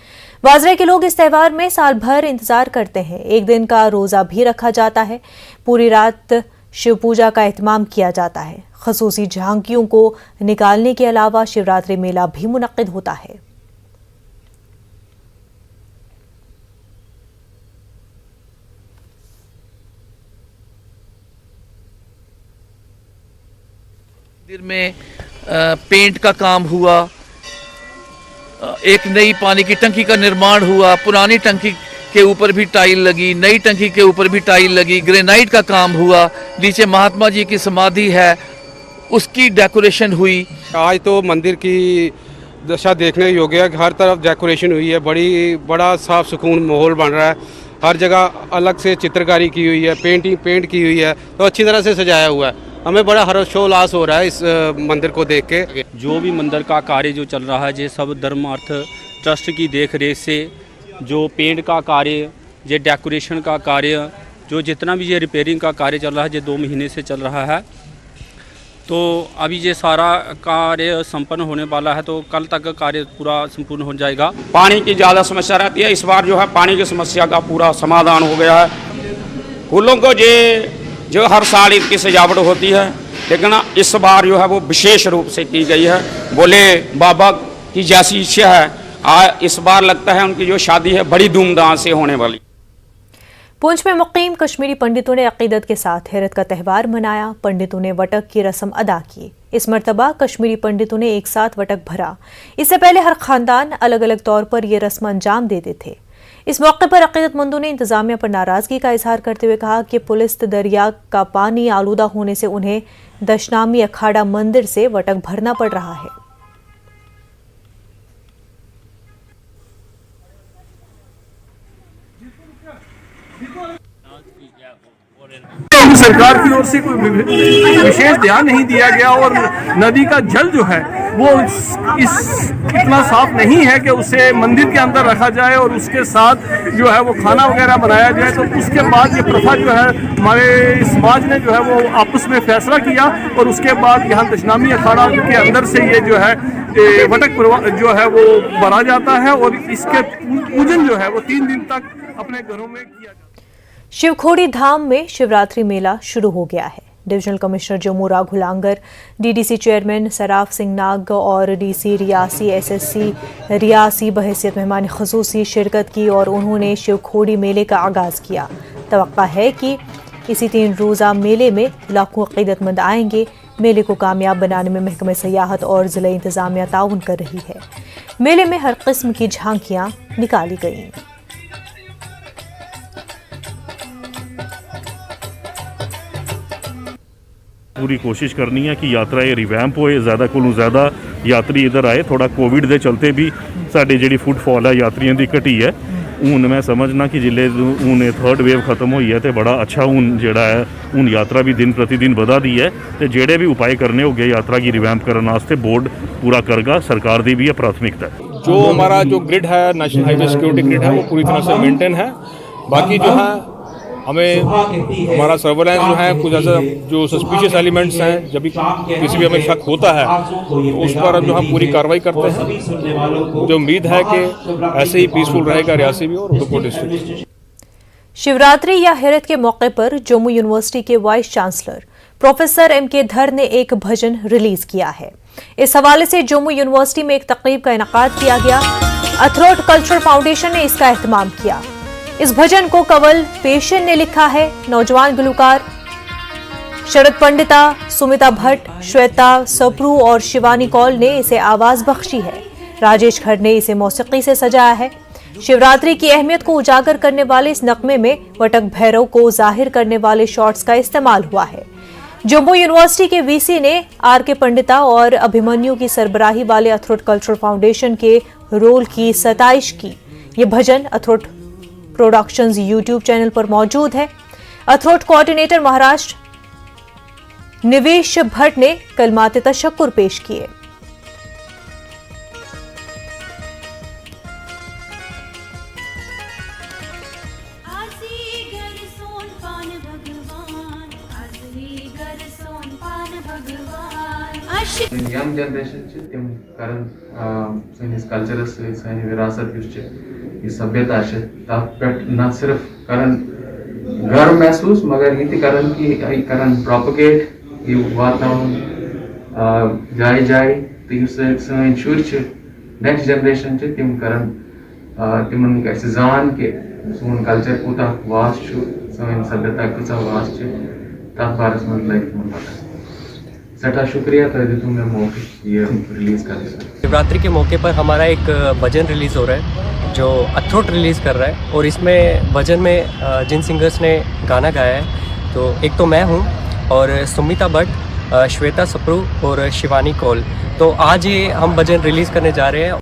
वाजरे के लोग इस त्यौहार में साल भर इंतजार करते हैं। एक दिन का रोजा भी रखा जाता है। पूरी रात शिव पूजा का एहतमाम किया जाता है। खसूसी झांकियों को निकालने के अलावा शिवरात्रि मेला भी मुनक्किद होता है। मंदिर में पेंट का काम हुआ, एक नई पानी की टंकी का निर्माण हुआ, पुरानी टंकी के ऊपर भी टाइल लगी, नई टंकी के ऊपर भी टाइल लगी, ग्रेनाइट का काम हुआ, नीचे महात्मा जी की समाधि है उसकी डेकोरेशन हुई। आज तो मंदिर की दशा देखने योग्य है। हर तरफ डेकोरेशन हुई है, बड़ा साफ सुकून माहौल बन रहा है। हर जगह अलग से चित्रकारी की हुई है, पेंट की हुई है, तो अच्छी तरह से सजाया हुआ है। हमें बड़ा हर्षोल्लास हो रहा है इस मंदिर को देख के। जो भी मंदिर का कार्य जो चल रहा है, ये सब धर्मार्थ ट्रस्ट की देख रेख से जो पेंट का कार्य, ये डेकोरेशन का कार्य, जो जितना भी ये रिपेयरिंग का कार्य चल रहा है, ये 2 महीने से चल रहा है। तो अभी ये सारा कार्य संपन्न होने वाला है, तो कल तक कार्य पूरा संपूर्ण हो जाएगा। पानी की ज़्यादा समस्या रहती है, इस बार जो है पानी की समस्या का पूरा समाधान हो गया है। फूलों को जो हर साल इसकी सजावट होती है, लेकिन इस बार जो है वो विशेष रूप से की गई है। बोले बाबा की जैसी इच्छा है, इस बार लगता है उनकी जो शादी है बड़ी धूमधाम से होने वाली। पुंछ में मुकीम कश्मीरी पंडितों ने अकीदत के साथ हेरत का त्यौहार मनाया। पंडितों ने वटक की रस्म अदा की। इस मरतबा कश्मीरी पंडितों ने एक साथ वटक भरा। इससे पहले हर खानदान अलग अलग तौर पर यह रस्म अंजाम देते थे। इस मौके पर अकीदतमंदों ने इंतजामिया पर नाराजगी का इजहार करते हुए कहा कि पुलिस दरिया का पानी आलूदा होने से उन्हें दशनामी अखाड़ा मंदिर से वटक भरना पड़ रहा है। सरकार की ओर से कोई विशेष ध्यान नहीं दिया गया और नदी का जल जो है वो इतना साफ नहीं है कि उसे मंदिर के अंदर रखा जाए और उसके साथ जो है वो खाना वगैरह बनाया जाए। तो उसके बाद ये प्रथा जो है हमारे समाज ने जो है वो आपस में फैसला किया और उसके बाद यहाँ दशनामी अखाड़ा के अंदर से ये जो है वटक जो है वो भरा जाता है और इसके पूजन जो है वो 3 दिन तक अपने घरों में किया जाता है। शिवखोड़ी धाम में शिवरात्रि मेला शुरू हो गया है। डिविजनल कमिश्नर जम्मू राघुल आंगर, डीडीसी चेयरमैन सराफ सिंह नाग और डीसी रियासी एसएससी रियासी बहैसियत मेहमान ख़ुसूसी शिरकत की और उन्होंने शिवखोड़ी मेले का आगाज़ किया। तवक्का है कि इसी 3 रोज़ा मेले में लाखों अक़ीदतमंद आएंगे। मेले को कामयाब बनाने में महकमे सयाहत और ज़िला इंतज़ामिया ताउन कर रही है। मेले में हर किस्म की झांकियाँ निकाली गईं। पूरी कोशिश करनी है कि यात्रा ये रिवैम्प होए, ज़्यादा कोलों ज़्यादा यात्री इधर आए। थोड़ा कोविड के चलते भी साड़ी जी फुटफॉल है यात्रियों की घटी है। हूँ मैं समझना कि जिले हूँ 3rd वेव खत्म हुई है तो बड़ा अच्छा हूँ जोड़ा है हूँ यात्रा भी दिन प्रतिदिन बढ़ा दी है। तो जेडे भी उपाय करने हो गए यात्रा की रिवैम्प करने वास्ते बोर्ड पूरा करगा। सरकार की भी है प्राथमिकता। जो हमारा जो ग्रिड है नेशनल हाईवे सिक्योरिटी ग्रिड है वो पूरी तरह से मेंटेन है। बाकी जो है हमें हमारा सर्वेलेंस जो है कुछ ऐसा जो सस्पिशियस एलिमेंट्स हैं जब भी किसी भी हमें शक होता है तो उस पर जो हम पूरी कार्रवाई करते हैं। जो उम्मीद है कि ऐसे ही पीसफुल रहेगा रियासी भी और उधमपुर डिस्ट्रिक्ट। शिवरात्रि या हेरत के मौके पर जम्मू यूनिवर्सिटी के वाइस चांसलर प्रोफेसर MK धर ने एक भजन रिलीज किया है। इस हवाले से जम्मू यूनिवर्सिटी में एक तकरीब का इनेकाद किया गया। अथरोट कल्चरल फाउंडेशन ने इसका एहतमाम किया। इस भजन को कंवल पेशन ने लिखा है। नौजवान गुलकार शरद पंडिता, सुमिता भट्ट, श्वेता सप्रू और शिवानी कौल ने इसे आवाज बख्शी है। राजेश खड़ ने इसे मौसीकी से सजाया है। शिवरात्रि की अहमियत को उजागर करने वाले इस नगमे में वटक भैरव को जाहिर करने वाले शॉट्स का इस्तेमाल हुआ है। जम्मू यूनिवर्सिटी के वीसी ने RK पंडिता और अभिमन्यु की सरबराही वाले अथरोट कल्चरल फाउंडेशन के रोल की सताइश की। ये भजन अथरोट प्रोडक्शंस YouTube चैनल पर मौजूद है। अथरोट कोऑर्डिनेटर महाराष्ट्र निवेश भट्ट ने कलमाते तशक्कुर पेश किए। यंग जनरेशन तम कर कल्चरस सन विरासत यह सभ्यता तथ पे न सिर्फ कर गर्व महसूस मगर यह कर कि प्रोपगेट यह वात जाए जाए तो सन शुर नेक्स्ट जनरेशन तम कर तिमन जान कि सोन कल्चर कूता वास्ट सन सभ्यता कूचा वास्ट तथ बारस मज लगे तिमन पता। सटा शुक्रिया कर दी मैं मौके ये रिलीज कर दिया। शिवरात्रि के मौके पर हमारा एक भजन रिलीज हो रहा है जो अथरोट रिलीज कर रहा है और इसमें भजन में जिन सिंगर्स ने गाना गाया है तो एक तो मैं हूँ और सुमिता भट्ट, श्वेता सप्रू और शिवानी कौल। तो आज ये हम भजन रिलीज करने जा रहे हैं।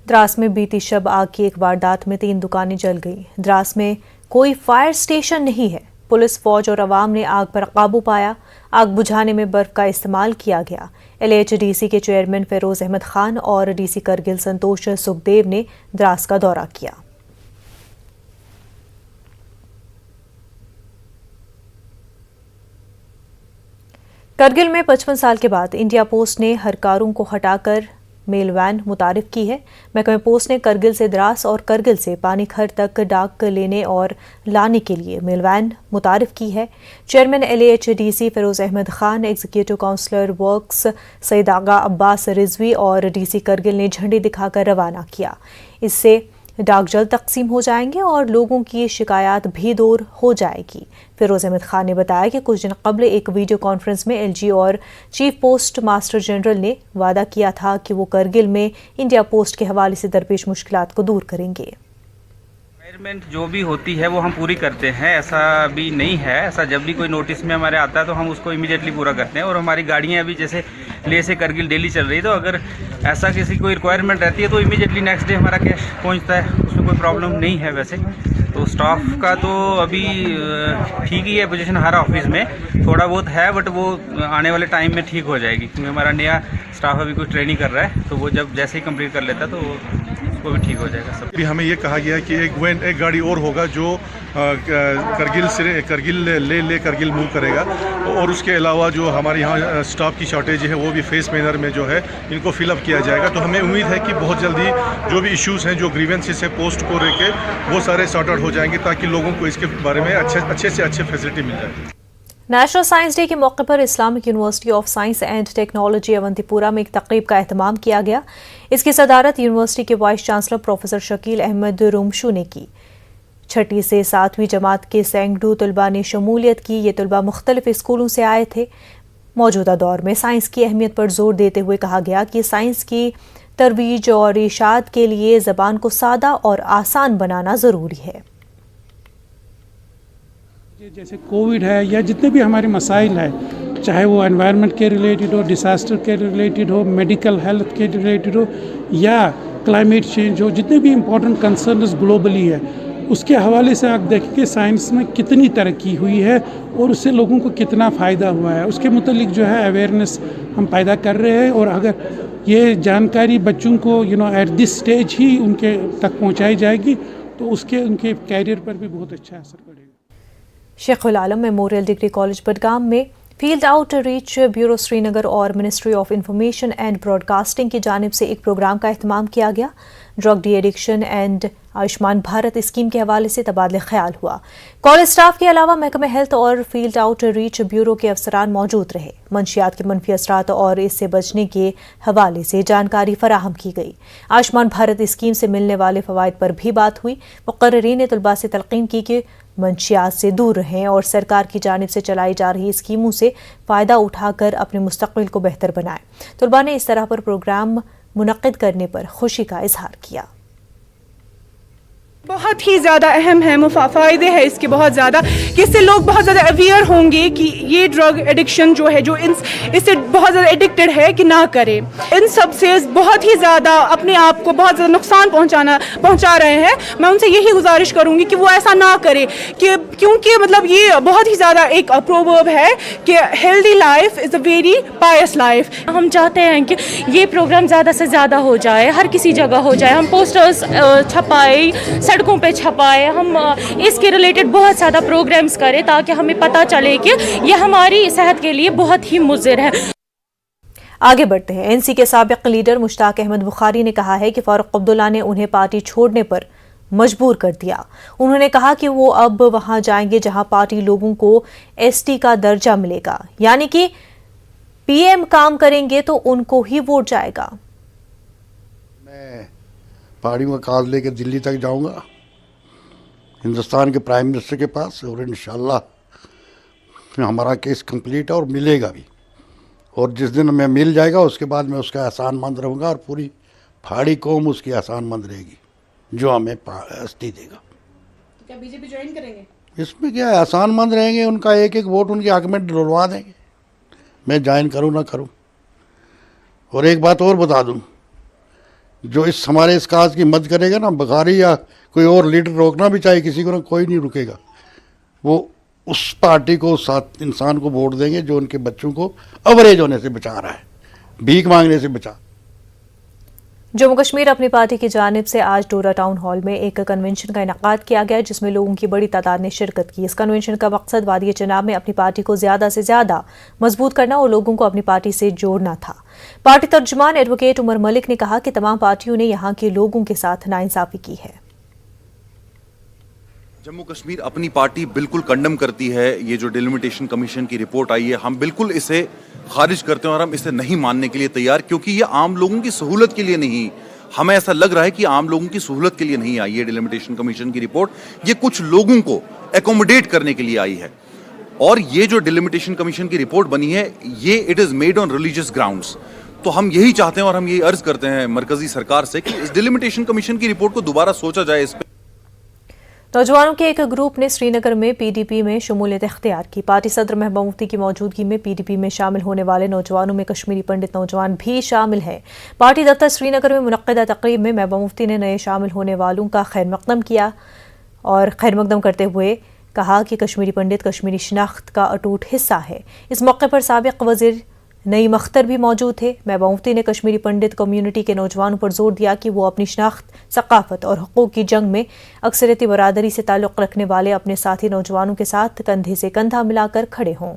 द्रास में बीती शब आग की एक वारदात में 3 दुकानें जल गई। द्रास में कोई फायर स्टेशन नहीं है। पुलिस, फौज और अवाम ने आग पर काबू पाया। आग बुझाने में बर्फ का इस्तेमाल किया गया। LHDC के चेयरमैन फेरोज अहमद खान और DC करगिल संतोष सुखदेव ने द्रास का दौरा किया। करगिल में 55 साल के बाद इंडिया पोस्ट ने हरकारों को हटाकर मेल वैन मुतारिफ की है। महकमे पोस्ट ने करगिल से द्रास और करगिल से पानीखर तक डाक लेने और लाने के लिए मेल वैन मुतारिफ की है। Chairman LAHDC Firoz Ahmad Khan, executive councillor works Syed Aga Abbas Rizvi और DC करगिल ने झंडी दिखाकर रवाना किया। इससे डाक जल्द तकसीम हो जाएंगे और लोगों की शिकायत भी दूर हो जाएगी। फिरोज अहमद खान ने बताया कि कुछ दिन कबल एक वीडियो कॉन्फ्रेंस में LG और चीफ पोस्ट मास्टर जनरल ने वादा किया था कि वो करगिल में इंडिया पोस्ट के हवाले से दरपेश मुश्किलात को दूर करेंगे। रिक्वायरमेंट जो भी होती है वो हम पूरी करते हैं, ऐसा भी नहीं है। ऐसा जब भी कोई नोटिस में हमारे आता है तो हम उसको इमीडिएटली पूरा करते हैं। और हमारी गाड़ियाँ अभी जैसे ले से करगिल डेली चल रही है, तो अगर ऐसा किसी कोई रिक्वायरमेंट रहती है तो इमीडिएटली नेक्स्ट डे हमारा कैश पहुंचता है, उसमें कोई प्रॉब्लम नहीं है। वैसे तो स्टाफ का तो अभी ठीक ही है पोजीशन हर ऑफिस में, थोड़ा बहुत है बट वो आने वाले टाइम में ठीक हो जाएगी, क्योंकि हमारा नया स्टाफ अभी कुछ ट्रेनिंग कर रहा है, तो वो जब जैसे ही कंप्लीट कर लेता है तो वो भी ठीक हो जाएगा सब। अभी हमें ये कहा गया है कि एक गाड़ी और होगा जो करगिल से ले करगिल मूव करेगा, और उसके अलावा जो हमारे यहाँ स्टाफ की शॉर्टेज है वो भी फेस मैनर में जो है इनको फिलअप किया जाएगा। तो हमें उम्मीद है कि बहुत जल्दी जो भी इश्यूज़ हैं, जो ग्रीवेंसेस है पोस्ट को लेके, वो सारे सॉर्ट आउट हो जाएंगे, ताकि लोगों को इसके बारे में अच्छे से अच्छे फैसिलिटी मिल जाए। नेशनल साइंस डे के मौके पर Islamic university of science and technology Awantipora में एक तकरीब का एहतमाम किया गया। इसकी सदारत यूनिवर्सिटी के vice chancellor professor Shakeel Ahmad Rumshu ने की। 6वीं से 7वीं जमात के सैकड़ों तलबा ने शमूलियत की। ये तलबा मुख्तलिफ स्कूलों से आए थे। मौजूदा दौर में साइंस की अहमियत पर जोर देते हुए कहा गया कि साइंस की तरवीज और इशाद के लिए ज़बान को सादा और आसान बनाना ज़रूरी है। जैसे कोविड है या जितने भी हमारे मसाइल है, चाहे वो एनवायरनमेंट के रिलेटेड हो, डिसास्टर के रिलेटेड हो, मेडिकल हेल्थ के रिलेटेड हो, या क्लाइमेट चेंज हो, जितने भी इम्पोर्टेंट कंसर्न्स ग्लोबली है, उसके हवाले से आप देखेंगे साइंस में कितनी तरक्की हुई है और उससे लोगों को कितना फ़ायदा हुआ है। उसके मुतालिक जो है अवेयरनेस हम पैदा कर रहे हैं, और अगर ये जानकारी बच्चों को एट दिस स्टेज ही उनके तक पहुँचाई जाएगी तो उनके कैरियर पर भी बहुत अच्छा असर पड़ेगा। शेखुल आलम मेमोरियल डिग्री कॉलेज बडगाम में फील्ड आउटरीच ब्यूरो श्रीनगर और ministry of information and broadcasting की जानिब से एक प्रोग्राम का एहतमाम किया गया। Drug de addiction and Ayushman Bharat scheme के हवाले से तबादले ख्याल हुआ। कॉलेज स्टाफ के अलावा महकमे हेल्थ और फील्ड आउटरीच ब्यूरो के अफसरान मौजूद रहे। मंशियात के मनफी असरात और इससे बचने के हवाले से जानकारी फराहम की गई। आयुष्मान भारत स्कीम से मिलने वाले फवायद पर भी बात हुई। मुकर्रीन ने तलबा से तलकीन की कि मंशियात से दूर रहें और सरकार की जानिब से चलाई जा रही स्कीमों से फ़ायदा उठाकर अपने मुस्तकबिल को बेहतर बनाएं। तलबा ने इस तरह पर प्रोग्राम मुनक्किद करने पर खुशी का इजहार किया। बहुत ही ज़्यादा अहम है, फ़ायदे हैं इसके बहुत ज़्यादा, कि इससे लोग बहुत ज़्यादा अवेयर होंगे कि ये ड्रग एडिक्शन जो है, जो इससे बहुत ज़्यादा एडिक्टेड है, कि ना करें। इन सब से बहुत ही ज़्यादा अपने आप को बहुत ज़्यादा नुकसान पहुंचा रहे हैं। मैं उनसे यही गुजारिश करूंगी कि वो ऐसा ना करें, कि क्योंकि मतलब ये बहुत ही ज़्यादा एक प्रोवर्ब है कि healthy life is a very Payas life. हम चाहते हैं कि ये प्रोग्राम ज़्यादा से ज़्यादा हो जाए, हर किसी जगह हो जाए। हम पोस्टर्स छपाए, सड़कों पे छपाए, हम इसके रिलेटेड बहुत ज़्यादा प्रोग्राम्स करें ताकि हमें पता चले कि यह हमारी सेहत के लिए बहुत ही मुज़िर है। आगे बढ़ते हैं। NC के साबिक लीडर मुश्ताक अहमद बुखारी ने कहा है कि फारूक अब्दुल्ला ने उन्हें पार्टी छोड़ने पर मजबूर कर दिया। उन्होंने कहा कि वो अब वहां जाएंगे जहां पार्टी लोगों को ST का दर्जा मिलेगा, यानी कि PM काम करेंगे तो उनको ही वोट जाएगा। मैं पहाड़ी में काज लेकर दिल्ली तक जाऊंगा, हिंदुस्तान के प्राइम मिनिस्टर के पास, और इंशाल्लाह हमारा केस कंप्लीट है और मिलेगा भी। और जिस दिन हमें मिल जाएगा उसके बाद मैं उसका एहसानमंद रहूँगा, और पूरी पहाड़ी कौम उसकी एहसानमंद रहेगी जो हमें ST देगा। क्या बीजेपी ज्वाइन करेंगे? इसमें क्या है, एहसानमंद रहेंगे, उनका एक एक वोट उनके हक में डलवा देंगे, मैं ज्वाइन करूँ ना करूँ। और एक बात और बता दूँ, जो हमारे इस काज की मदद करेगा ना, बुखारी या कोई और लीडर रोकना भी चाहे किसी को ना, कोई नहीं रुकेगा। वो उस पार्टी को, उस इंसान को वोट देंगे जो उनके बच्चों को अवरेज होने से बचा रहा है, भीख मांगने से बचा। जम्मू कश्मीर अपनी पार्टी की जानिब से आज डोडा टाउन हॉल में एक कन्वेंशन का इनेकाद किया गया जिसमें लोगों की बड़ी तादाद ने शिरकत की। इस कन्वेंशन का मकसद वादी चनाब में अपनी पार्टी को ज्यादा से ज्यादा मजबूत करना और लोगों को अपनी पार्टी से जोड़ना था। पार्टी तर्जुमान एडवोकेट उमर मलिक ने कहा कि तमाम पार्टियों ने यहाँ के लोगों के साथ नाइंसाफी की है। जम्मू कश्मीर अपनी पार्टी बिल्कुल कंडम करती है। ये जो डिलिमिटेशन कमीशन की रिपोर्ट आई है, हम बिल्कुल इसे खारिज करते हैं और हम इसे नहीं मानने के लिए तैयार, क्योंकि ये आम लोगों की सहूलत के लिए नहीं, हमें ऐसा लग रहा है कि आम लोगों की सहूलत के लिए नहीं आई है डिलिमिटेशन कमीशन की रिपोर्ट। ये कुछ लोगों को एकोमोडेट करने के लिए आई है। और ये जो डिलिमिटेशन कमीशन की रिपोर्ट बनी है, ये it is made on religious grounds. तो हम यही चाहते हैं और हम यही अर्ज करते हैं मरकजी सरकार से कि इस डिलिमिटेशन कमीशन की रिपोर्ट को दोबारा सोचा जाए। इस पर नौजवानों के एक ग्रुप ने श्रीनगर में पीडीपी में शमूलियत इख्तियार की। पार्टी सदर महबूबा मुफ्ती की मौजूदगी में पीडीपी में शामिल होने वाले नौजवानों में कश्मीरी पंडित नौजवान भी शामिल हैं। पार्टी दफ्तर श्रीनगर में मुनक्किदा तकरीब में महबूबा मुफ्ती ने नए शामिल होने वालों का खैर मकदम किया और खैर मकदम करते हुए कहा कि कश्मीरी पंडित कश्मीरी शनाख्त का अटूट हिस्सा है। इस मौके पर साबिक वजीर नईम अख्तर भी मौजूद थे। महबूबा मुफ्ती ने कश्मीरी पंडित कम्युनिटी के नौजवानों पर जोर दिया कि वो अपनी शनाख्त, सकाफत और हुकूक की जंग में अक्सरियती बरादरी से ताल्लुक़ रखने वाले अपने साथी नौजवानों के साथ कंधे से कंधा मिलाकर खड़े हों।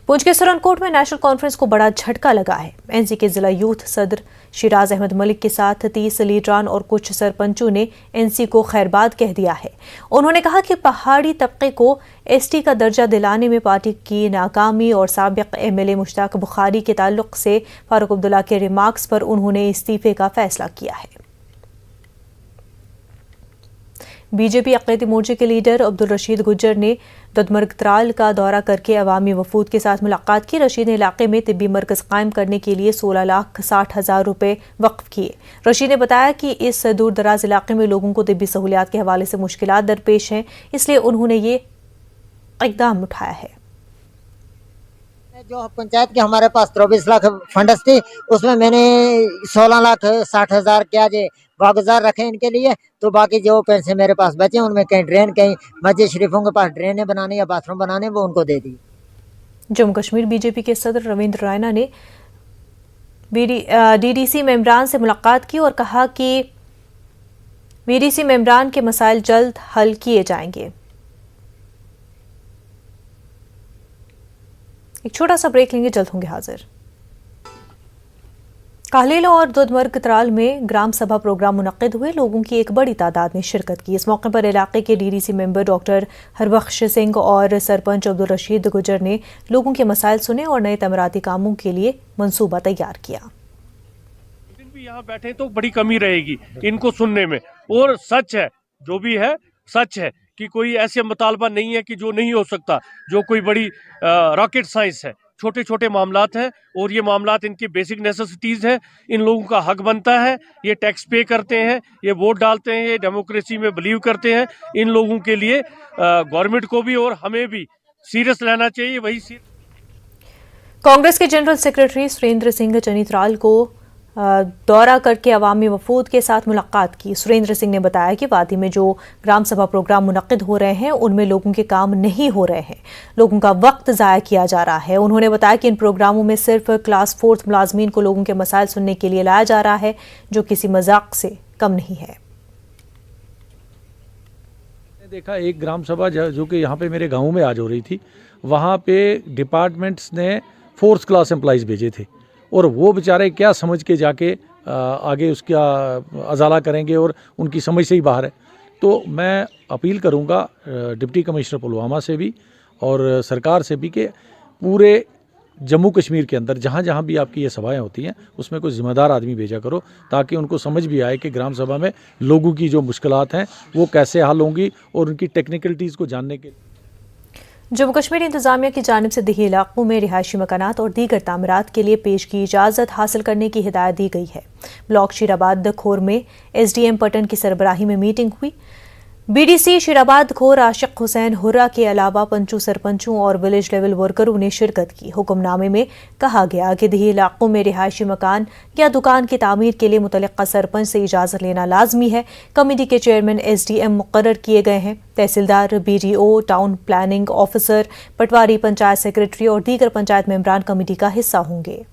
पुंछ के सुरनकोट में नेशनल कॉन्फ्रेंस को बड़ा झटका लगा है। एनसी के जिला यूथ सदर शिराज अहमद मलिक के साथ 30 लीडरान और कुछ सरपंचों ने एनसी को खैरबाद कह दिया है। उन्होंने कहा कि पहाड़ी तबके को एसटी का दर्जा दिलाने में पार्टी की नाकामी और साबिक एमएलए मुश्ताक बुखारी के ताल्लुक से फारूक अब्दुल्ला के रिमार्क्स पर उन्होंने इस्तीफे का फैसला किया है। बीजेपी अक़लियती मोर्चे के लीडर अब्दुल रशीद गुज्जर ने ददमर्ग त्राल का दौरा करके अवामी वफूद के साथ मुलाकात की। रशीद ने इलाके में तिब्बी मरकज़ कायम करने के लिए 16,60,000 रुपये वक्फ किए। रशीद ने बताया कि इस दूर दराज इलाके में लोगों को तिब्बी सहूलियात के हवाले से मुश्किलात दरपेश हैं, इसलिए उन्होंने ये इक़दाम उठाया है। जो पंचायत के हमारे पास 24 लाख फंड्स थी, उसमें मैंने 16,60,000 क्या जे कागजार रखे इनके लिए। तो बाकी जो पैसे मेरे पास बचे उनमें कहीं ड्रेन, कहीं मस्जिद शरीफों के पास ड्रेनें बनाने या बाथरूम बनाने, वो उनको दे दी। जम्मू कश्मीर बीजेपी के सदर रविंद्र रायना ने डीडीसी मेंबरान से मुलाकात की और कहा कि बीडीसी मेंबरान के मसाइल जल्द हल किए जाएंगे। एक छोटा सा ब्रेक लेंगे, जल्द होंगे हाजिर। काहलीला और दुधमर्ग त्राल में ग्राम सभा प्रोग्राम मुनक्किद हुए। लोगों की एक बड़ी तादाद ने शिरकत की। इस मौके पर इलाके के DDC member doctor Harbakhsh Singh और सरपंच अब्दुल रशीद गुजर ने लोगों के मसाइल सुने और नए तमराती कामों के लिए मंसूबा तैयार किया। भी यहाँ बैठे तो बड़ी कमी रहेगी इनको सुनने में, और सच है, जो भी है सच है कि कोई ऐसे मुतालबा नहीं है कि जो नहीं हो सकता, जो कोई बड़ी रॉकेट साइंस है। छोटे छोटे मामलात हैं और ये मामलात इनकी बेसिक नेसेसिटीज़ हैं। इन लोगों का हक बनता है, ये टैक्स पे करते हैं, ये वोट डालते हैं, ये डेमोक्रेसी में बिलीव करते हैं। इन लोगों के लिए गवर्नमेंट को भी और हमें भी सीरियस लेना चाहिए। वही कांग्रेस के जनरल सेक्रेटरी सुरेंद्र सिंह चनीत्राल को दौरा करके अवामी वफूद के साथ मुलाकात की। सुरेंद्र सिंह ने बताया कि वादी में जो ग्राम सभा प्रोग्राम मुनक्किद हो रहे हैं उनमें लोगों के काम नहीं हो रहे हैं, लोगों का वक्त ज़ाया किया जा रहा है। उन्होंने बताया कि इन प्रोग्रामों में सिर्फ क्लास 4 मुलाजमीन को लोगों के मसाइल सुनने के लिए लाया जा रहा है, जो किसी मजाक से कम नहीं है। देखा एक ग्राम सभा जो कि यहाँ पे मेरे गाँव में आज हो रही थी, वहाँ पे डिपार्टमेंट्स ने 4th क्लास एम्प्लॉइज़ भेजे थे और वो बेचारे क्या समझ के जाके आगे उसका अजाला करेंगे और उनकी समझ से ही बाहर है। तो मैं अपील करूंगा डिप्टी कमिश्नर पुलवामा से भी और सरकार से भी कि पूरे जम्मू कश्मीर के अंदर जहाँ जहाँ भी आपकी ये सभाएं होती हैं उसमें कोई ज़िम्मेदार आदमी भेजा करो, ताकि उनको समझ भी आए कि ग्राम सभा में लोगों की जो मुश्किलात हैं वो कैसे हल होंगी और उनकी टेक्निकलिटीज़ को जानने के। जम्मू कश्मीर इंतजामिया की जानिब से दिही इलाकों में रिहायशी मकानात और दीगर तामीरात के लिए पेश की इजाज़त हासिल करने की हिदायत दी गई है। ब्लॉक शीराबाद खोर में SDM पटन की सरबराही में मीटिंग हुई। BDC शीराबाद खोर आशिक हुसैन हुर्रा के अलावा पंचों सरपंचों और विलेज लेवल वर्करों ने शिरकत की। हुक्मनामे में कहा गया कि दिही इलाकों में रिहायशी मकान या दुकान की तामीर के लिए मुतल्लिका सरपंच से इजाज़त लेना लाजमी है। कमेटी के चेयरमैन SDM मुकर्रर किए गए हैं। तहसीलदार, BDO, टाउन प्लानिंग ऑफिसर, पटवारी, पंचायत सेक्रेटरी और दीगर पंचायत मेंबरान कमेटी का हिस्सा होंगे।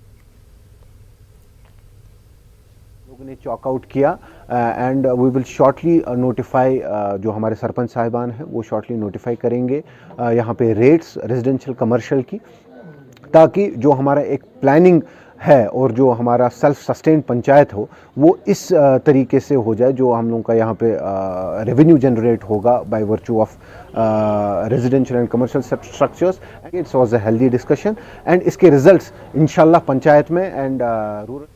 ने चॉकआउट किया and we will shortly notify, जो हमारे सरपंच साहिबान हैं वो शॉर्टली नोटिफाई करेंगे यहाँ पे रेट्स रेजिडेंशियल कमर्शियल की, ताकि जो हमारा एक प्लानिंग है और जो हमारा सेल्फ सस्टेन्ड पंचायत हो वो इस तरीके से हो जाए, जो हम लोगों का यहाँ पे रेवेन्यू जनरेट होगा by virtue of residential and commercial structures. It's was a healthy discussion and इसके रिजल्ट्स इंशाल्लाह पंचायत में एंड रूरल।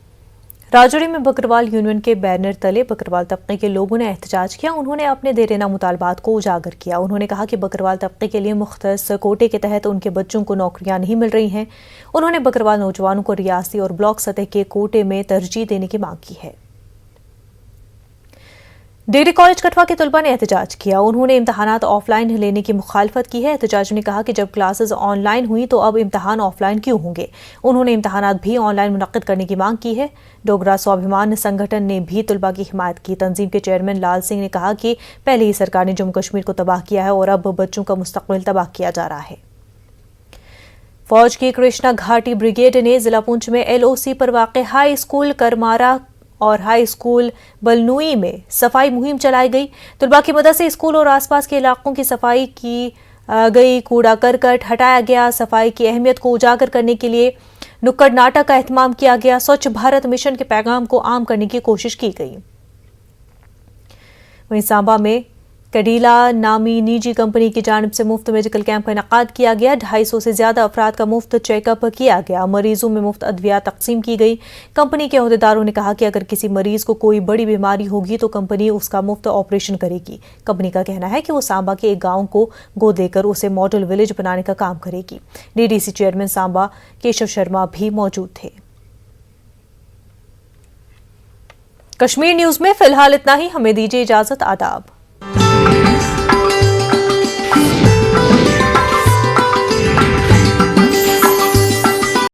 राजौरी में बकरवाल यूनियन के बैनर तले बकरवाल तबके के लोगों ने एहतजाज किया। उन्होंने अपने देरेना मुतालबात को उजागर किया। उन्होंने कहा कि बकरवाल तबके के लिए मुख्तस कोटे के तहत उनके बच्चों को नौकरियां नहीं मिल रही हैं। उन्होंने बकरवाल नौजवानों को रियासती और ब्लॉक सतह के कोटे में तरजीह देने की मांग की है। डिग्री कॉलेज कठवा के तलबा ने एहतजाज किया। उन्होंने इम्तहानात ऑफलाइन लेने की मुखालफत की है। एहतजाजी ने कहा कि जब क्लासेस ऑनलाइन हुई तो अब इम्तहान ऑफलाइन क्यों होंगे। उन्होंने इम्तहानात भी ऑनलाइन मुनक्किद करने की मांग की है। डोगरा स्वाभिमान संगठन ने भी तलबा की हिमायत की। तंजीम के चेयरमैन लाल सिंह ने कहा कि पहले ही सरकार ने जम्मू कश्मीर को तबाह किया है और अब बच्चों का मुस्तकबिल तबाह किया जा रहा है। फौज की कृष्णा घाटी ब्रिगेड ने जिला पुंछ में LOC पर वाक़ हाई स्कूल करमारा और हाई स्कूल बलनुई में सफाई मुहिम चलाई गई। तलबा की मदद से स्कूल और आसपास के इलाकों की सफाई की गई। कूड़ा करकट हटाया गया। सफाई की अहमियत को उजागर करने के लिए नुक्कड़ नाटक का एहतमाम किया गया। स्वच्छ भारत मिशन के पैगाम को आम करने की कोशिश की गई। वहीं सांबा में कडीला नामी निजी कंपनी की जानिब से मुफ्त मेडिकल कैंप का इनेकाद किया गया। 250 से ज्यादा अफराद का मुफ्त चेकअप किया गया। मरीजों में मुफ्त अद्वियात तकसीम की गई। कंपनी के अहदेदारों ने कहा कि अगर किसी मरीज को कोई बड़ी बीमारी होगी तो कंपनी उसका मुफ्त ऑपरेशन करेगी। कंपनी का कहना है कि वो सांबा के एक गांव को गोद लेकर उसे मॉडल विलेज बनाने का काम करेगी। DDC चेयरमैन सांबा केशव शर्मा भी मौजूद थे। कश्मीर न्यूज में फिलहाल इतना ही। हमें दीजिए इजाजत। आदाब।